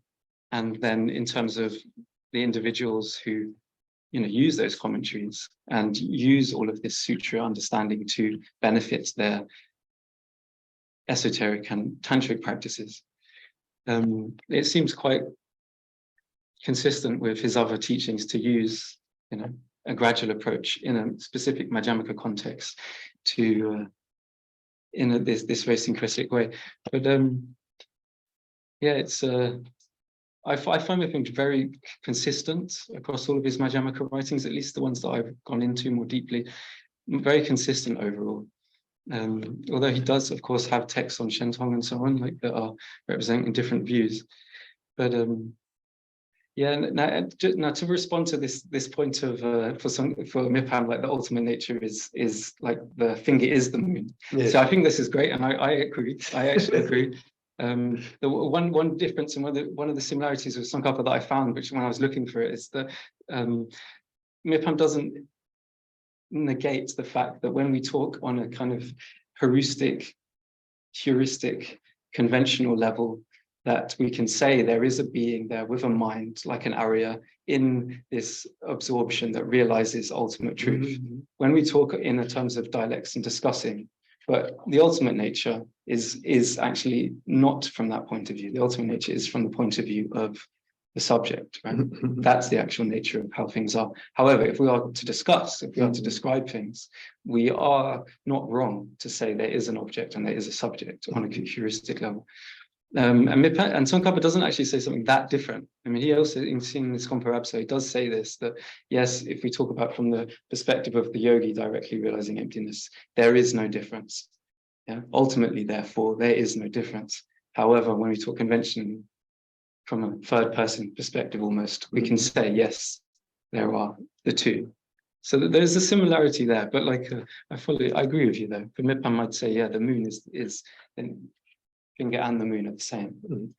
And then in terms of the individuals who use those commentaries and use all of this sutra understanding to benefit their esoteric and tantric practices. It seems quite consistent with his other teachings to use, a gradual approach in a specific Madhyamaka context to, in this very syncretic way. But yeah, it's I find Mipham very consistent across all of his Madhyamaka writings, at least the ones that I've gone into more deeply, very consistent overall. Although he does, of course, have texts on Shentong and so on, like that are representing different views. But yeah, now to respond to this point of for Mipham, like the ultimate nature is like the finger is the moon. Yes. So I think this is great, and I agree. I actually agree. The one difference and one of the similarities with Tsonkhapa that I found, which when I was looking for it, is that Mipham doesn't negate the fact that when we talk on a kind of heuristic, conventional level, that we can say there is a being there with a mind, like an Arya, in this absorption that realizes ultimate truth. When we talk in terms of dialects and discussing, but the ultimate nature is actually not from that point of view. The ultimate nature is from the point of view of the subject, right? That's the actual nature of how things are. However, if we are to discuss, if we are to describe things, we are not wrong to say there is an object and there is a subject on a heuristic level. And Tsonkhapa doesn't actually say something that different. I mean, he also, in seeing this Tsongkhapa, he does say this, that yes, if we talk about from the perspective of the yogi directly realizing emptiness, there is no difference. Yeah, ultimately, therefore, there is no difference. However, when we talk conventionally, from a third person perspective almost, we can say, yes, there are the two. So there's a similarity there, but like, I agree with you though. For Mipham, I'd say, yeah, the moon is finger and the moon are the same.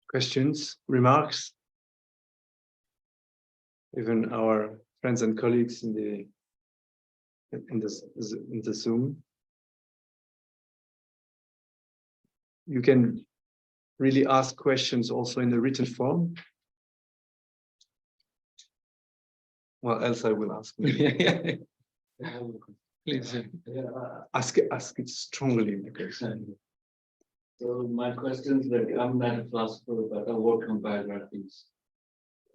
Questions, remarks? Even our friends and colleagues in the Zoom. You can really ask questions also in the written form. Well, else I will ask. Yeah. Please. Ask it strongly because. So my question is that I'm not a philosopher, but I work on biographies.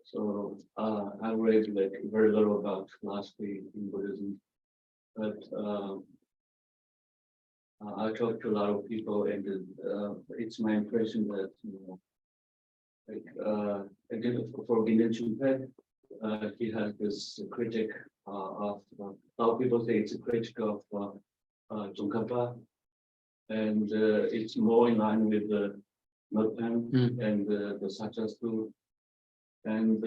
So I read like very little about philosophy in Buddhism, but I talk to a lot of people, and it's my impression that again for Gindin Chunpe, he has this critic of a lot of people say it's a critic of Tsongkhapa, and it's more in line with the Mipham and the Sachastu, and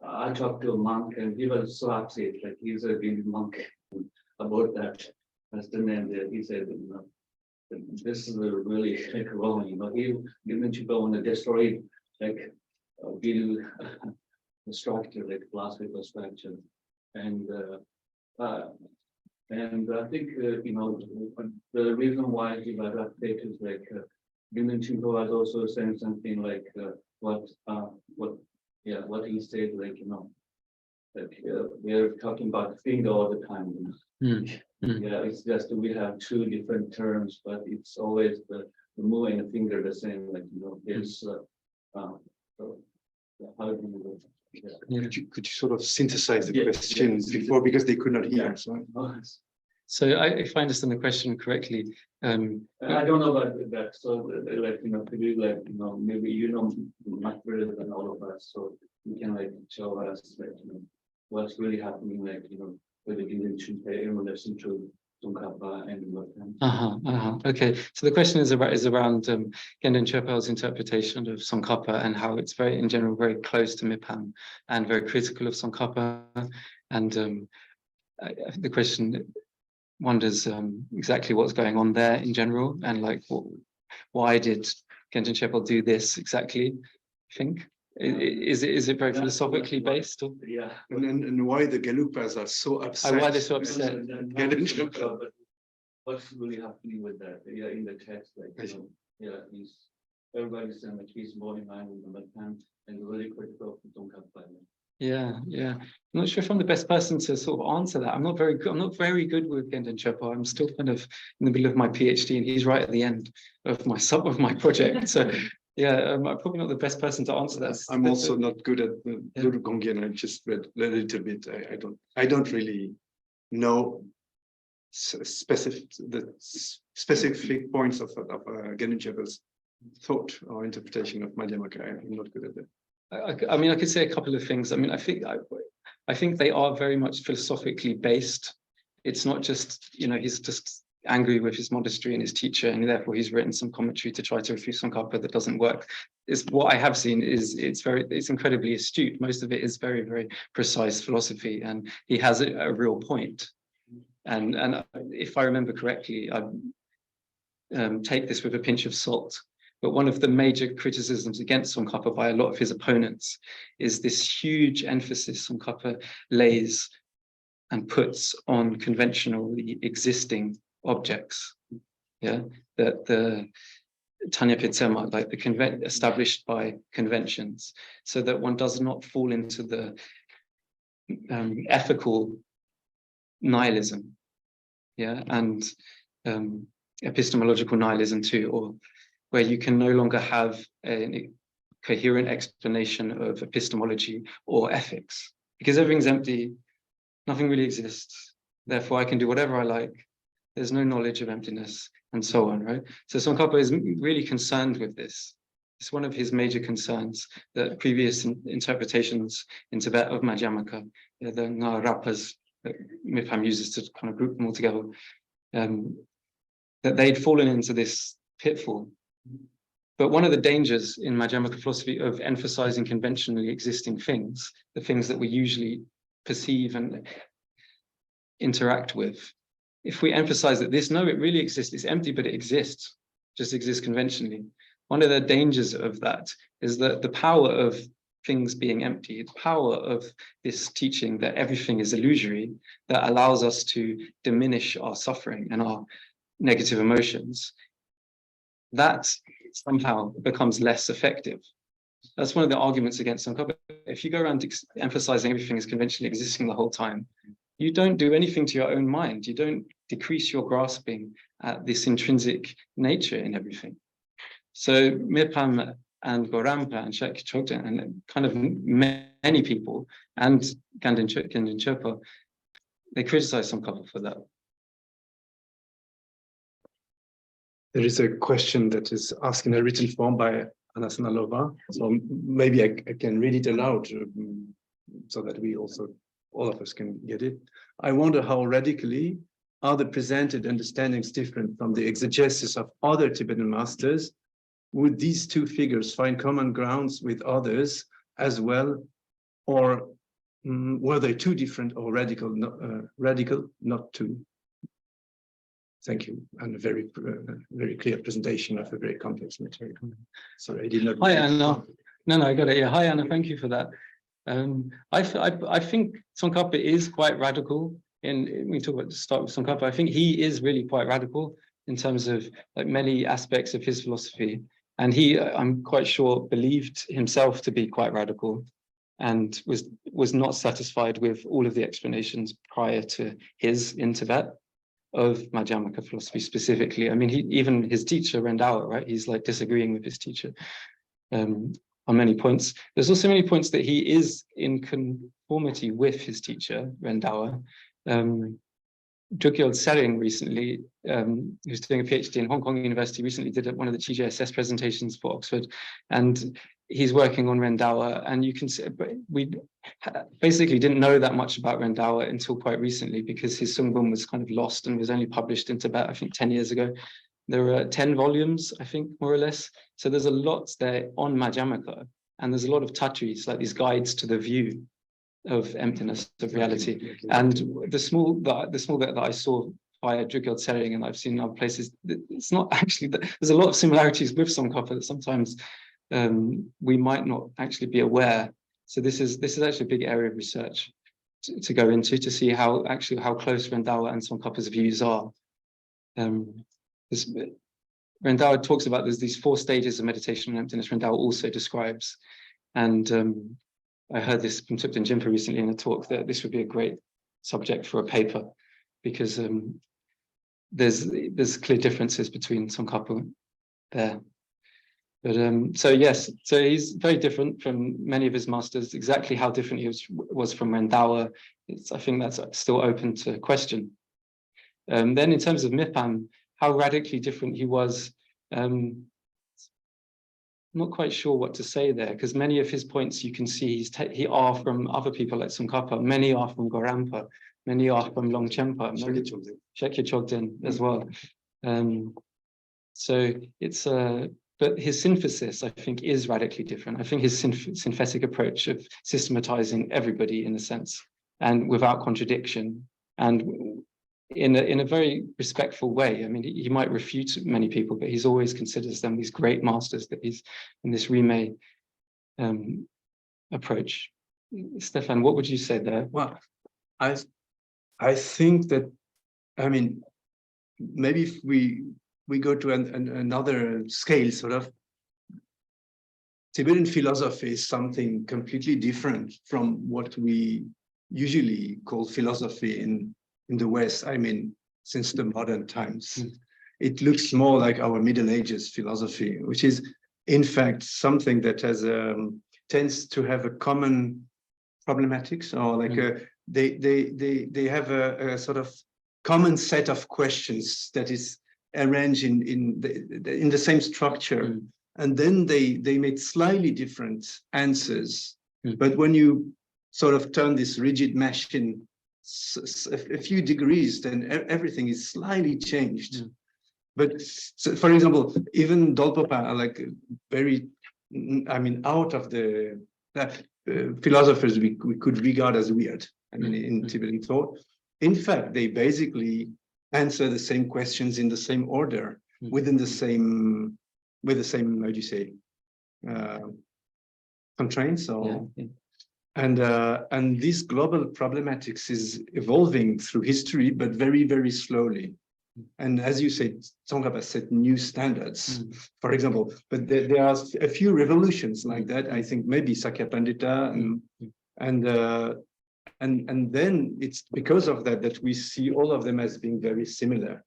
I talked to a monk, and he was so upset, like he's a Indian monk, about that question, and he said, this is really like wrong, you mentioned when to destroy like build the structure, like philosophical structure, and I think the reason why he got upset is like Gindin was also saying something like what he said, like we're talking about finger all the time. Yeah, it's just we have two different terms, but it's always the moon and the finger the same. Like there's so, how do you? Yeah. Could you sort of synthesize the question before, because they could not hear? So if I understand the question correctly, I don't know about that. So could you maybe much better than all of us, so you can show us what's really happening, with the Gindin Chunpe in relation to Tsongkhapa and Mipham. Okay, so the question is around Gindin Chunpe's interpretation of Tsongkhapa and how it's in general very close to Mipham and very critical of Tsongkhapa, and the question wonders exactly what's going on there in general, and why did Gindin Chunpe do this exactly? I think is it very philosophically based? Or? Yeah, and why the Gelupas are so upset? Why they're so upset? What's really happening with that? Yeah, in the text, everybody's saying he's more in line with the Mipham and really critical of Tsongkhapa. Yeah. I'm not sure if I'm the best person to sort of answer that. I'm not very good with Gindin Chunpe. I'm still kind of in the middle of my PhD, and he's right at the end of my project. So yeah, I'm probably not the best person to answer that. I'm also not good at the Durgongian. I just read a little bit. I don't really know the specific points of Gindin Chunpe's thought or interpretation of Madhyamaka. I'm not good at that. I mean, I could say a couple of things. I mean, I think they are very much philosophically based. It's not just, he's just angry with his monastery and his teacher, and therefore he's written some commentary to try to refute Tsongkhapa that doesn't work. What I have seen is it's incredibly astute. Most of it is very, very precise philosophy, and he has a real point. And if I remember correctly, I take this with a pinch of salt. But one of the major criticisms against Tsongkhapa by a lot of his opponents is this huge emphasis Tsongkhapa lays and puts on conventionally existing objects. Yeah, that the Tanya Pitsema, like the established by conventions, so that one does not fall into the ethical nihilism, yeah, and epistemological nihilism too, or where you can no longer have a coherent explanation of epistemology or ethics, because everything's empty, nothing really exists, therefore I can do whatever I like, there's no knowledge of emptiness, and so on, right? So Tsonkhapa is really concerned with this. It's one of his major concerns, that previous interpretations in Tibet of Madhyamaka, the Ngarapas that Mipham uses to kind of group them all together, that they'd fallen into this pitfall. But one of the dangers in Madhyamaka philosophy of emphasizing conventionally existing things, the things that we usually perceive and interact with, if we emphasize that this, no, it really exists, it's empty, but it exists, just exists conventionally. One of the dangers of that is that the power of things being empty, the power of this teaching that everything is illusory, that allows us to diminish our suffering and our negative emotions, that somehow becomes less effective. That's one of the arguments against Tsonkhapa. If you go around emphasizing everything is conventionally existing the whole time, you don't do anything to your own mind. You don't decrease your grasping at this intrinsic nature in everything. So Mipham and Dharamkīrti and Shek Chogden and kind of many people and Gandhin Sherpa, they criticize Tsonkhapa for that. There is a question that is asked in a written form by Anna Sanalova, so maybe I can read it aloud so that we also, all of us, can get it. I wonder how radically are the presented understandings different from the exegesis of other Tibetan masters. Would these two figures find common grounds with others as well, or were they too different or radical, not too? Thank you, and a very clear presentation of a very complex material. Sorry, I did not. Hi, Anna. No, I got it. Yeah, hi, Anna. Thank you for that. I think Tsonkhapa is quite radical. We talk about the start with Tsonkhapa. I think he is really quite radical in terms of like many aspects of his philosophy, and he, I'm quite sure, believed himself to be quite radical, and was not satisfied with all of the explanations prior to his in Tibet of Madhyamaka philosophy specifically. I mean, even his teacher Rendawa, right? He's like disagreeing with his teacher on many points. There's also many points that he is in conformity with his teacher Rendawa. Drukyal Tsering recently, who's doing a PhD in Hong Kong University, recently did one of the TJSS presentations for Oxford, and he's working on Rendawa, and you can see, we basically didn't know that much about Rendawa until quite recently, because his Sungbun was kind of lost and was only published in Tibet, I think 10 years ago. There are 10 volumes, I think, more or less. So there's a lot there on Madhyamaka, and there's a lot of tatris, like these guides to the view of emptiness, of reality. And the small that I saw via Drukyal Tsering, and I've seen in other places, it's not actually, there's a lot of similarities with Tsonkhapa that sometimes we might not actually be aware. So this is actually a big area of research to go into, to see how close Rendawa and Tsongkhapa's views are. Rendawa talks about there's these 4 stages of meditation and emptiness. Rendawa also describes, and I heard this from Thupten Jinpa recently in a talk, that this would be a great subject for a paper, because there's clear differences between Tsongkhapa there. But so yes, so he's very different from many of his masters. Exactly how different he was from Rendawa, I think that's still open to question. Then in terms of Mipham, how radically different he was, I'm not quite sure what to say there, because many of his points you can see he are from other people like Tsongkhapa, many are from Dharamkīrti, many are from Longchenpa, Shekya Chogden as well. So it's but his synthesis, I think, is radically different. I think his synthetic approach of systematizing everybody in a sense, and without contradiction, and in a very respectful way. I mean, he might refute many people, but he's always considers them these great masters that he's in this remade approach. Stéphane, what would you say there? Well, I think that, I mean, maybe if we go to another scale, sort of, Tibetan philosophy is something completely different from what we usually call philosophy in in the West, I mean, since the modern times. It looks more like our Middle Ages philosophy, which is in fact something that has tends to have a common problematics, or like they have a sort of common set of questions that is arranged in the same structure, and then they made slightly different answers. But when you sort of turn this rigid machine a few degrees, then everything is slightly changed. But so, for example, even Dolpopa are like very, I mean, out of the philosophers we could regard as weird. I mean, in Tibetan thought, in fact, they basically answer the same questions in the same order, within the same, with the same, how do you say, constraints, or. And this global problematics is evolving through history, but very, very slowly. And as you said, Tsonkhapa set new standards, for example, but there are a few revolutions like that. I think maybe Sakya Pandita, and then it's because of that we see all of them as being very similar.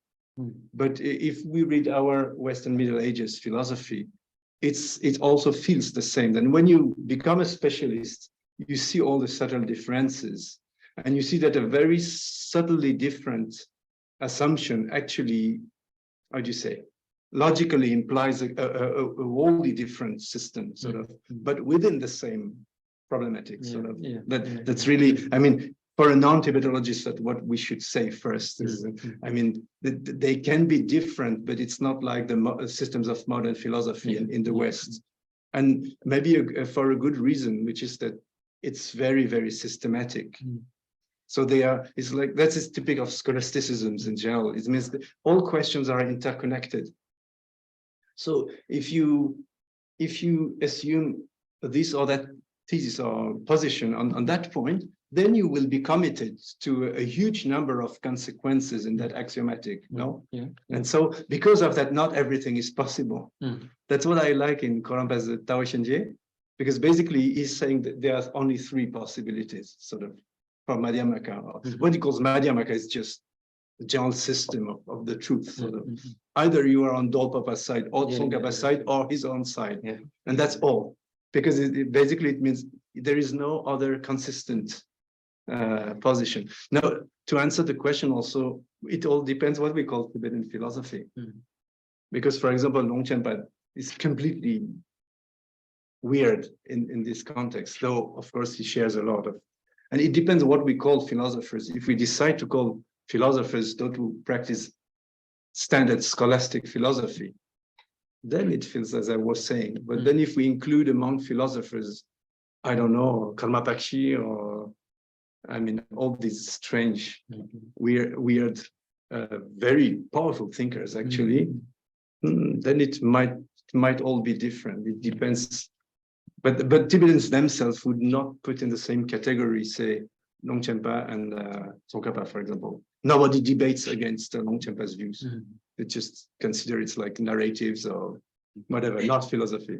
But if we read our Western Middle Ages philosophy, it also feels the same. Then when you become a specialist, you see all the subtle differences, and you see that a very subtly different assumption actually, how do you say, logically implies a wholly different system, sort of, but within the same problematic, sort of. That's really, I mean, for a non-Tibetologist, that what we should say first is, I mean, they can be different, but it's not like the systems of modern philosophy in the West. And maybe for a good reason, which is that it's very, very systematic. So they are, it's like, that is typical of scholasticisms in general. It means that all questions are interconnected. So if you assume this or that thesis or position on that point, then you will be committed to a huge number of consequences in that axiomatic, no? And so because of that, not everything is possible. That's what I like in Korampa's Tao Shenje, because basically he's saying that there are only three possibilities, sort of, for Madhyamaka. What he calls Madhyamaka is just the general system of the truth. Sort of. Either you are on Dolpopa's side, or Tsongkhapa's side, or his own side. And that's all. Because basically it means there is no other consistent position. Now, to answer the question also, it all depends what we call Tibetan philosophy. Because, for example, Longchenpa is completely weird in this context, though, of course, he shares a lot of, and it depends what we call philosophers. If we decide to call philosophers those who practice standard scholastic philosophy, then it feels as I was saying. But then if we include among philosophers, I don't know, Karmapakshi, or, I mean, all these strange, weird, very powerful thinkers, actually, then it might all be different. It depends. But Tibetans themselves would not put in the same category, say, Longchenpa and Tsongkhapa, for example. Nobody debates against Longchenpa's views. They just consider it's like narratives or whatever, not philosophy.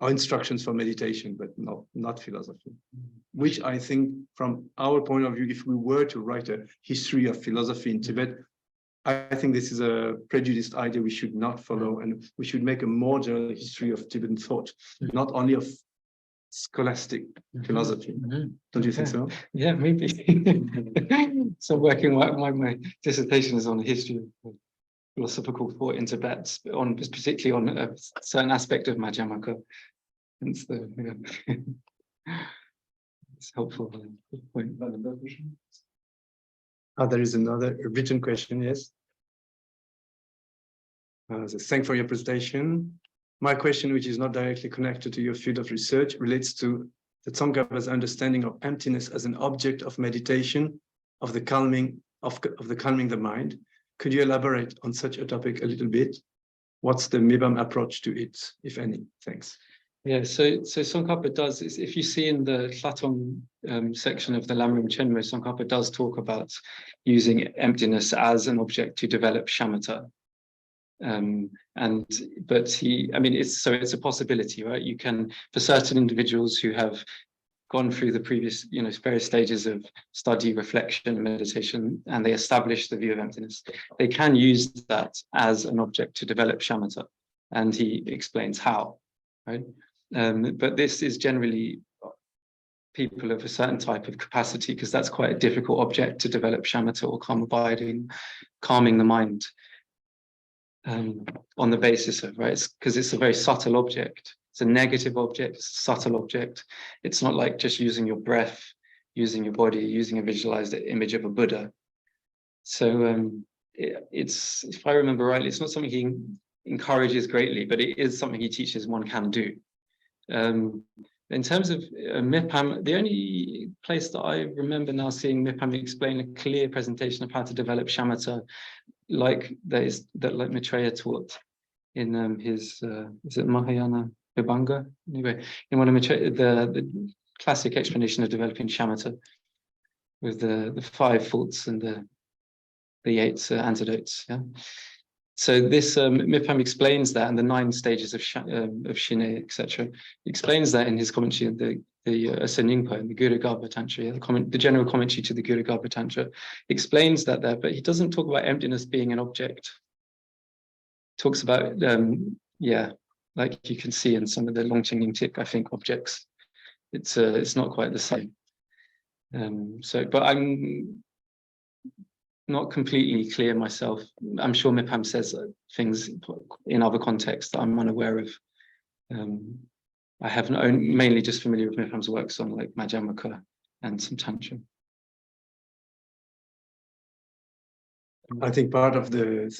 Or instructions for meditation, but not philosophy. Which I think, from our point of view, if we were to write a history of philosophy in Tibet, I think this is a prejudiced idea we should not follow, and we should make a more general history of Tibetan thought, not only of scholastic philosophy. Don't you think so? Yeah, maybe. So working, my dissertation is on the history of philosophical thought in Tibet, particularly on a certain aspect of Madhyamaka. Hence it's helpful. Point. There is another written question, yes. So thanks for your presentation. My question, which is not directly connected to your field of research, relates to the Tsongkhapa's understanding of emptiness as an object of meditation, of the calming the mind. Could you elaborate on such a topic a little bit? What's the Mipham approach to it, if any? Thanks. Yeah, so Tsongkhapa does, if you see in the Klatong section of the Lamrim Chenmo, Tsongkhapa does talk about using emptiness as an object to develop shamatha. But it's a possibility, right? You can, for certain individuals who have gone through the previous, various stages of study, reflection, and meditation, and they establish the view of emptiness. They can use that as an object to develop shamatha, and he explains how, right? But this is generally people of a certain type of capacity, because that's quite a difficult object to develop shamatha or calm abiding, calming the mind on the basis of, right? Because it's a very subtle object. It's a negative object, it's a subtle object. It's not like just using your breath, using your body, using a visualized image of a Buddha. So it's, if I remember rightly, it's not something he encourages greatly, but it is something he teaches one can do. In terms of Mipham, the only place that I remember now seeing Mipham explain a clear presentation of how to develop shamatha, like like Maitreya taught in his is it Mahayana Vibhanga? Anyway, in one of the classic explanation of developing shamatha with the 5 faults and the 8 antidotes. Yeah. So this Mipham explains that, and the 9 stages of Shine, etc. He explains that in his commentary on the Asanyingpa in the Guru Garbha Tantra, the general commentary to the Guru Garbha Tantra. He explains that there, but he doesn't talk about emptiness being an object. He talks about like you can see in some of the Longchen Yingtik, I think, objects. It's not quite the same. But I'm not completely clear myself. I'm sure Mipham says things in other contexts that I'm unaware of. I have mainly just familiar with Mipham's works on like Madhyamaka and some Tantra. I think part of the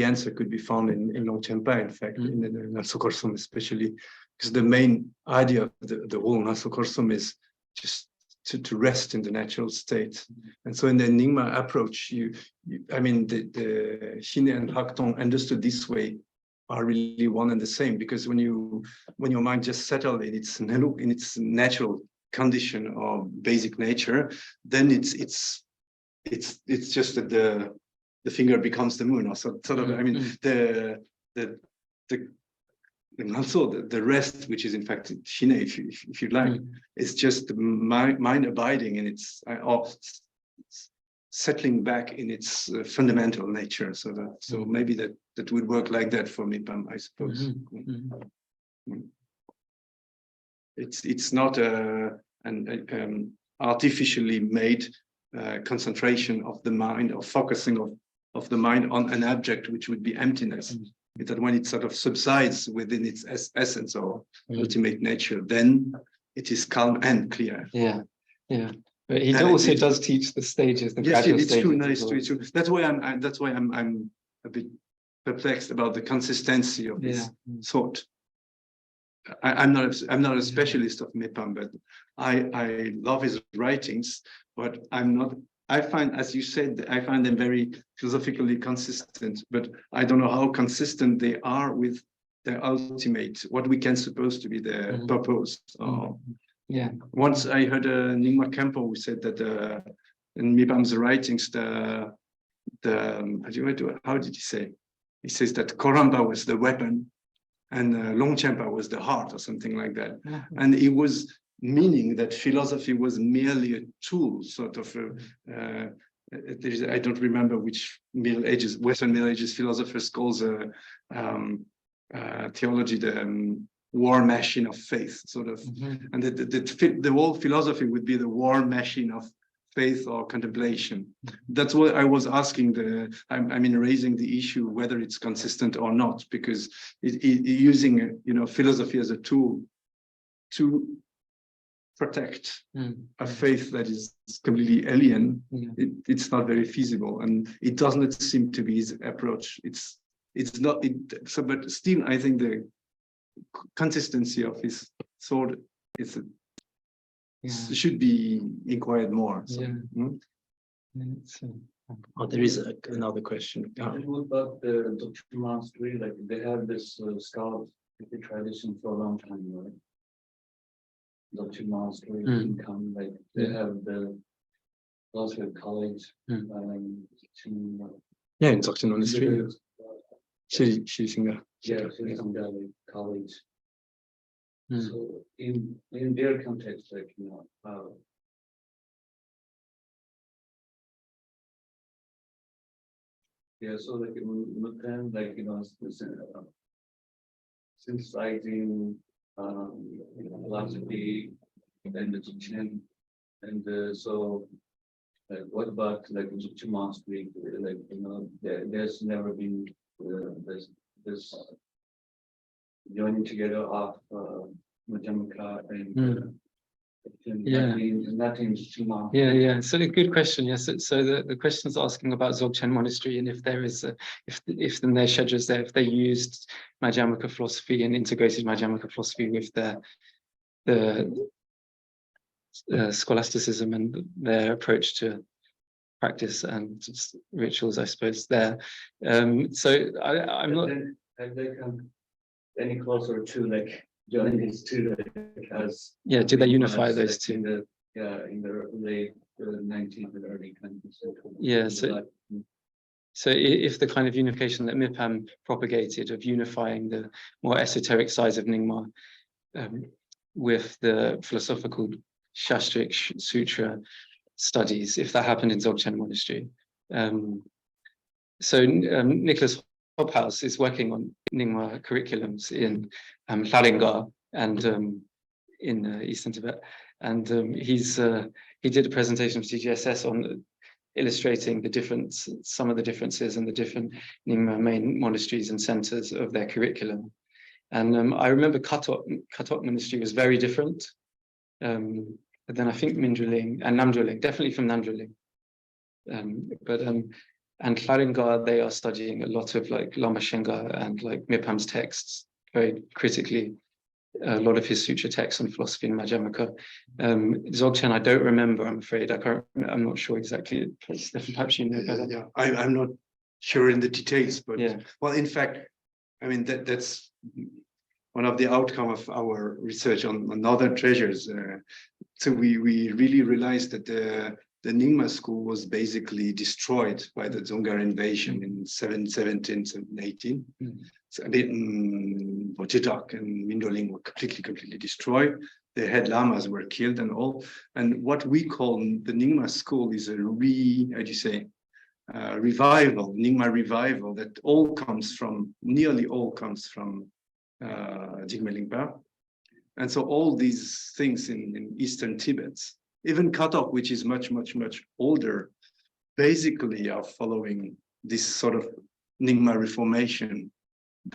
answer could be found in Longchenpa, in fact, in the Nasokorsum especially, because the main idea of the whole Nasokorsum is just to rest in the natural state. And so in the Nyingma approach, I mean, the Shine and Hakton understood this way are really one and the same, because when your mind just settles in its natural condition or basic nature, then it's just that the finger becomes the moon, or sort of. I mean, and also the rest, which is in fact Shine, if you like, is just the mind abiding in its settling back in its fundamental nature. So maybe that would work like that for Mipham, I suppose. It's not an artificially made concentration of the mind, or focusing of the mind on an object, which would be emptiness. That when it sort of subsides within its essence or ultimate nature, then it is calm and clear. Yeah. But he also does teach the stages, the gradual stages. It's true. No, it's true. That's why I'm a bit perplexed about the consistency of this thought. I'm not a specialist of Mipham, but I love his writings, but I'm not. I find, as you said, I find them very philosophically consistent, but I don't know how consistent they are with their ultimate, what we can suppose to be their purpose. Once I heard Nyingma Khenpo who said that in Mipham's writings, how did he say? He says that Koramba was the weapon and Longchenpa was the heart, or something like that. And it was meaning that philosophy was merely a tool, sort of. I don't remember which Western Middle Ages philosophers calls theology the war machine of faith, sort of. And the whole philosophy would be the war machine of faith or contemplation. That's what I was asking. Raising the issue whether it's consistent or not, because using philosophy as a tool to protect a faith that is completely alien, it's not very feasible, and it does not seem to be his approach. It's not. But still, I think the consistency of his thought should be inquired more. So, there is another question. About the Dutch monastery, like they have this scholar tradition for a long time, right? Dutch monastery income, like they have the philosophy college. In Dzogchen monastery. She's in there. She's in the college. So in their context, like, yeah, so like in them, like, synthesizing philosophy and the Dzogchen, and so what about like the monastery? Like, there's never been this joining together of Madhyamaka and nothing's too much. Yeah. So a good question. Yes. So the question is asking about Dzogchen monastery, and if there is if in their schedules there, if they used Madhyamaka philosophy and integrated Madhyamaka philosophy with the scholasticism and their approach to practice and rituals, I suppose. There. So I'm not. Have they come any closer to like joining these two, like, as do they unify those two? In the late 19th and early 20th century. Yeah. So if the kind of unification that Mipham propagated of unifying the more esoteric sides of Nyingma with the philosophical Shastric Sutra studies, if that happened in Dzogchen monastery. So Nicholas Hobhouse is working on Nyingma curriculums in Thalinga and in Eastern Tibet, and he did a presentation of TGSS on illustrating some of the differences in the different Nyingma main monasteries and centers of their curriculum. And I remember Katok monastery was very different. But then I think Mindreling and Namdreling, definitely from Namdreling. And Thalinga, they are studying a lot of like Lama Shenga and like Mipham's texts very critically. A lot of his sutra texts on philosophy and Madhyamaka. Dzogchen, I don't remember, I'm afraid. I'm not sure exactly. Perhaps you know better. Yeah, I'm not sure in the details, but well, in fact, I mean, that's one of the outcome of our research on northern treasures. So we really realized that the Nyingma school was basically destroyed by the Dzongar invasion in 717, 718. So Botidak and Mindreling were completely destroyed. The head lamas were killed and all. And what we call the Nyingma school is a revival, Nyingma revival, that nearly all comes from Jigme Lingpa. And so all these things in Eastern Tibet, even Katok, which is much older, basically are following this sort of Nyingma reformation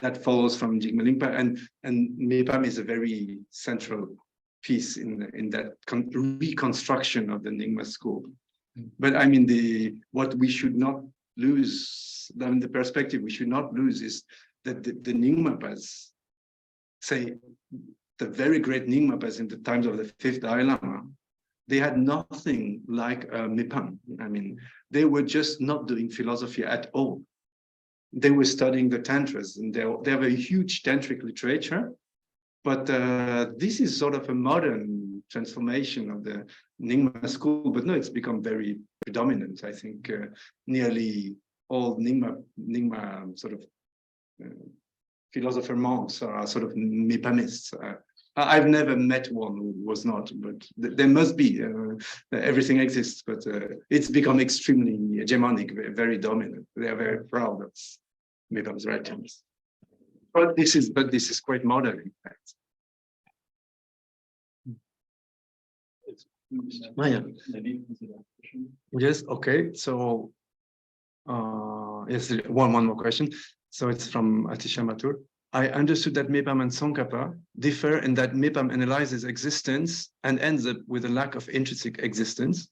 that follows from Jigme Lingpa, and Mipham is a very central piece in that reconstruction of the Nyingma school. But I mean, what we should not lose, the perspective we should not lose is that the Nyingmapas, say, the very great Nyingmapas in the times of the fifth Dalai Lama, they had nothing like Mipham. I mean, they were just not doing philosophy at all. They were studying the tantras, and they have a huge tantric literature. But this is sort of a modern transformation of the Nyingma school. But no, it's become very predominant. I think nearly all Nyingma sort of philosopher monks are sort of Miphamists. I've never met one who was not, but there must be. Everything exists, but it's become extremely hegemonic, very dominant. They are very proud of Mipham's writings. But this is quite modern, in fact. Maya. Yes. Okay. So, yes, one more question. So it's from Atisha Mathur. I understood that Mipham and Tsongkhapa differ in that Mipham analyzes existence and ends up with a lack of intrinsic existence,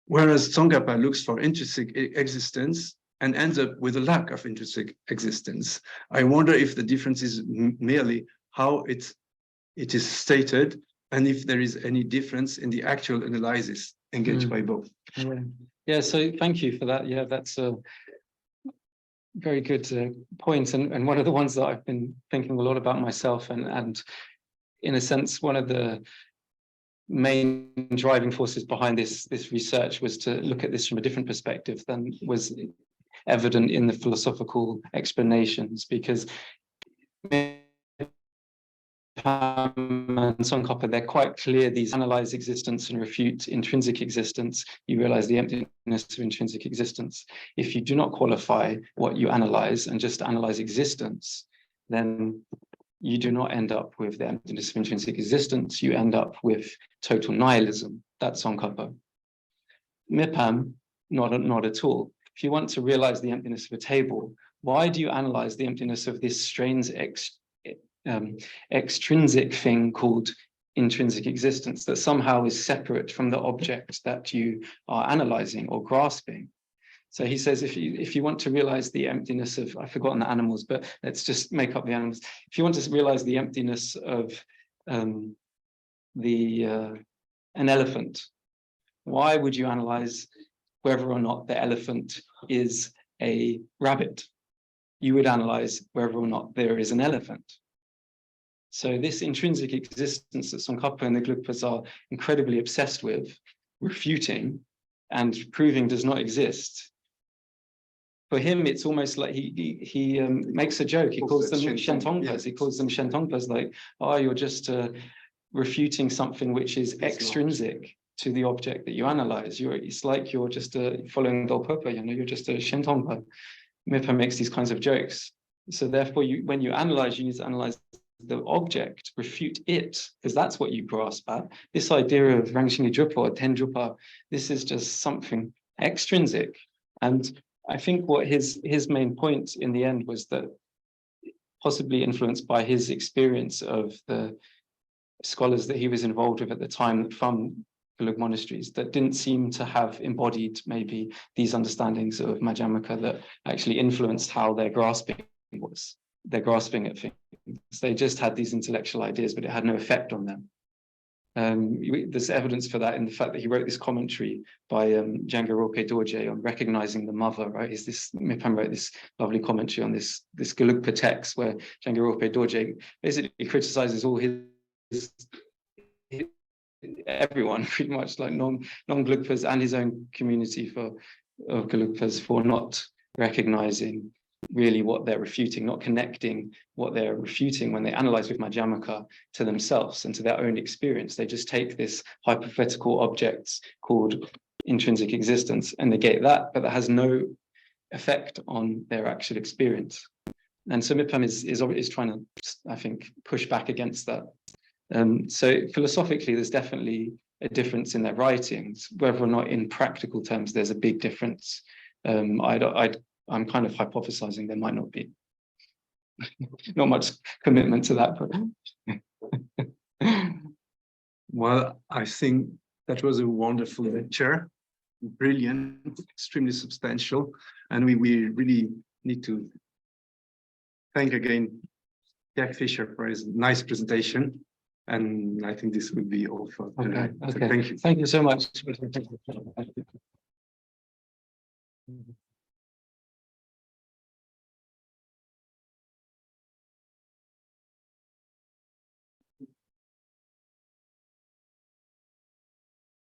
whereas Tsongkhapa looks for intrinsic existence and ends up with a lack of intrinsic existence. I wonder if the difference is merely how it is stated, and if there is any difference in the actual analysis engaged by both. Yeah, so thank you for that. Yeah, that's a very good point, and one of the ones that I've been thinking a lot about myself, and in a sense, one of the main driving forces behind this research was to look at this from a different perspective than was evident in the philosophical explanations, because Mipham and Tsonkhapa, they're quite clear. These analyze existence and refute intrinsic existence. You realize the emptiness of intrinsic existence. If you do not qualify what you analyze and just analyze existence, then you do not end up with the emptiness of intrinsic existence. You end up with total nihilism. That's Tsonkhapa. Mipham, not at all. If you want to realize the emptiness of a table, why do you analyze the emptiness of this strange extrinsic thing called intrinsic existence that somehow is separate from the object that you are analyzing or grasping? So he says, if you want to realize the emptiness of, I've forgotten the animals, but let's just make up the animals. If you want to realize the emptiness of an elephant, why would you analyze whether or not the elephant is a rabbit? You would analyze whether or not there is an elephant. So this intrinsic existence that Tsongkhapa and the Gelugpas are incredibly obsessed with, refuting and proving does not exist. For him, it's almost like he makes a joke. He calls them Shentongpas. He calls them Shentongpas, like, oh, you're just refuting something which is extrinsic to the object that you analyze. It's like you're just following Dolpopa, you're just a Shentongpa. Mipham makes these kinds of jokes. So therefore, when you analyze, you need to analyze the object, refute it, because that's what you grasp at. This idea of Rangshingi Drupa or Tenjupa, this is just something extrinsic. And I think what his main point in the end was that, possibly influenced by his experience of the scholars that he was involved with at the time from Gelug monasteries, that didn't seem to have embodied maybe these understandings of Madhyamaka that actually influenced how their grasping was. They're grasping at things. They just had these intellectual ideas, but it had no effect on them. There's evidence for that in the fact that he wrote this commentary by Jangarope Dorje on recognizing the mother, right? Mipham wrote this lovely commentary on this Gelugpa text where Jangarope Dorje basically criticizes all everyone pretty much, like non-Gelugpas and his own community of Gelugpas, for not recognizing really what they're refuting, not connecting what they're refuting when they analyze with Madhyamaka to themselves and to their own experience. They just take this hypothetical objects called intrinsic existence and negate that, but that has no effect on their actual experience. And so Mipham is trying to, I think, push back against that. So philosophically, there's definitely a difference in their writings. Whether or not in practical terms there's a big difference, I'm kind of hypothesizing there might not be. Not much commitment to that, but well, I think that was a wonderful lecture, brilliant, extremely substantial, and we really need to thank again Jack Fisher for his nice presentation. And I think this would be all for today. Okay. So thank you. Thank you so much.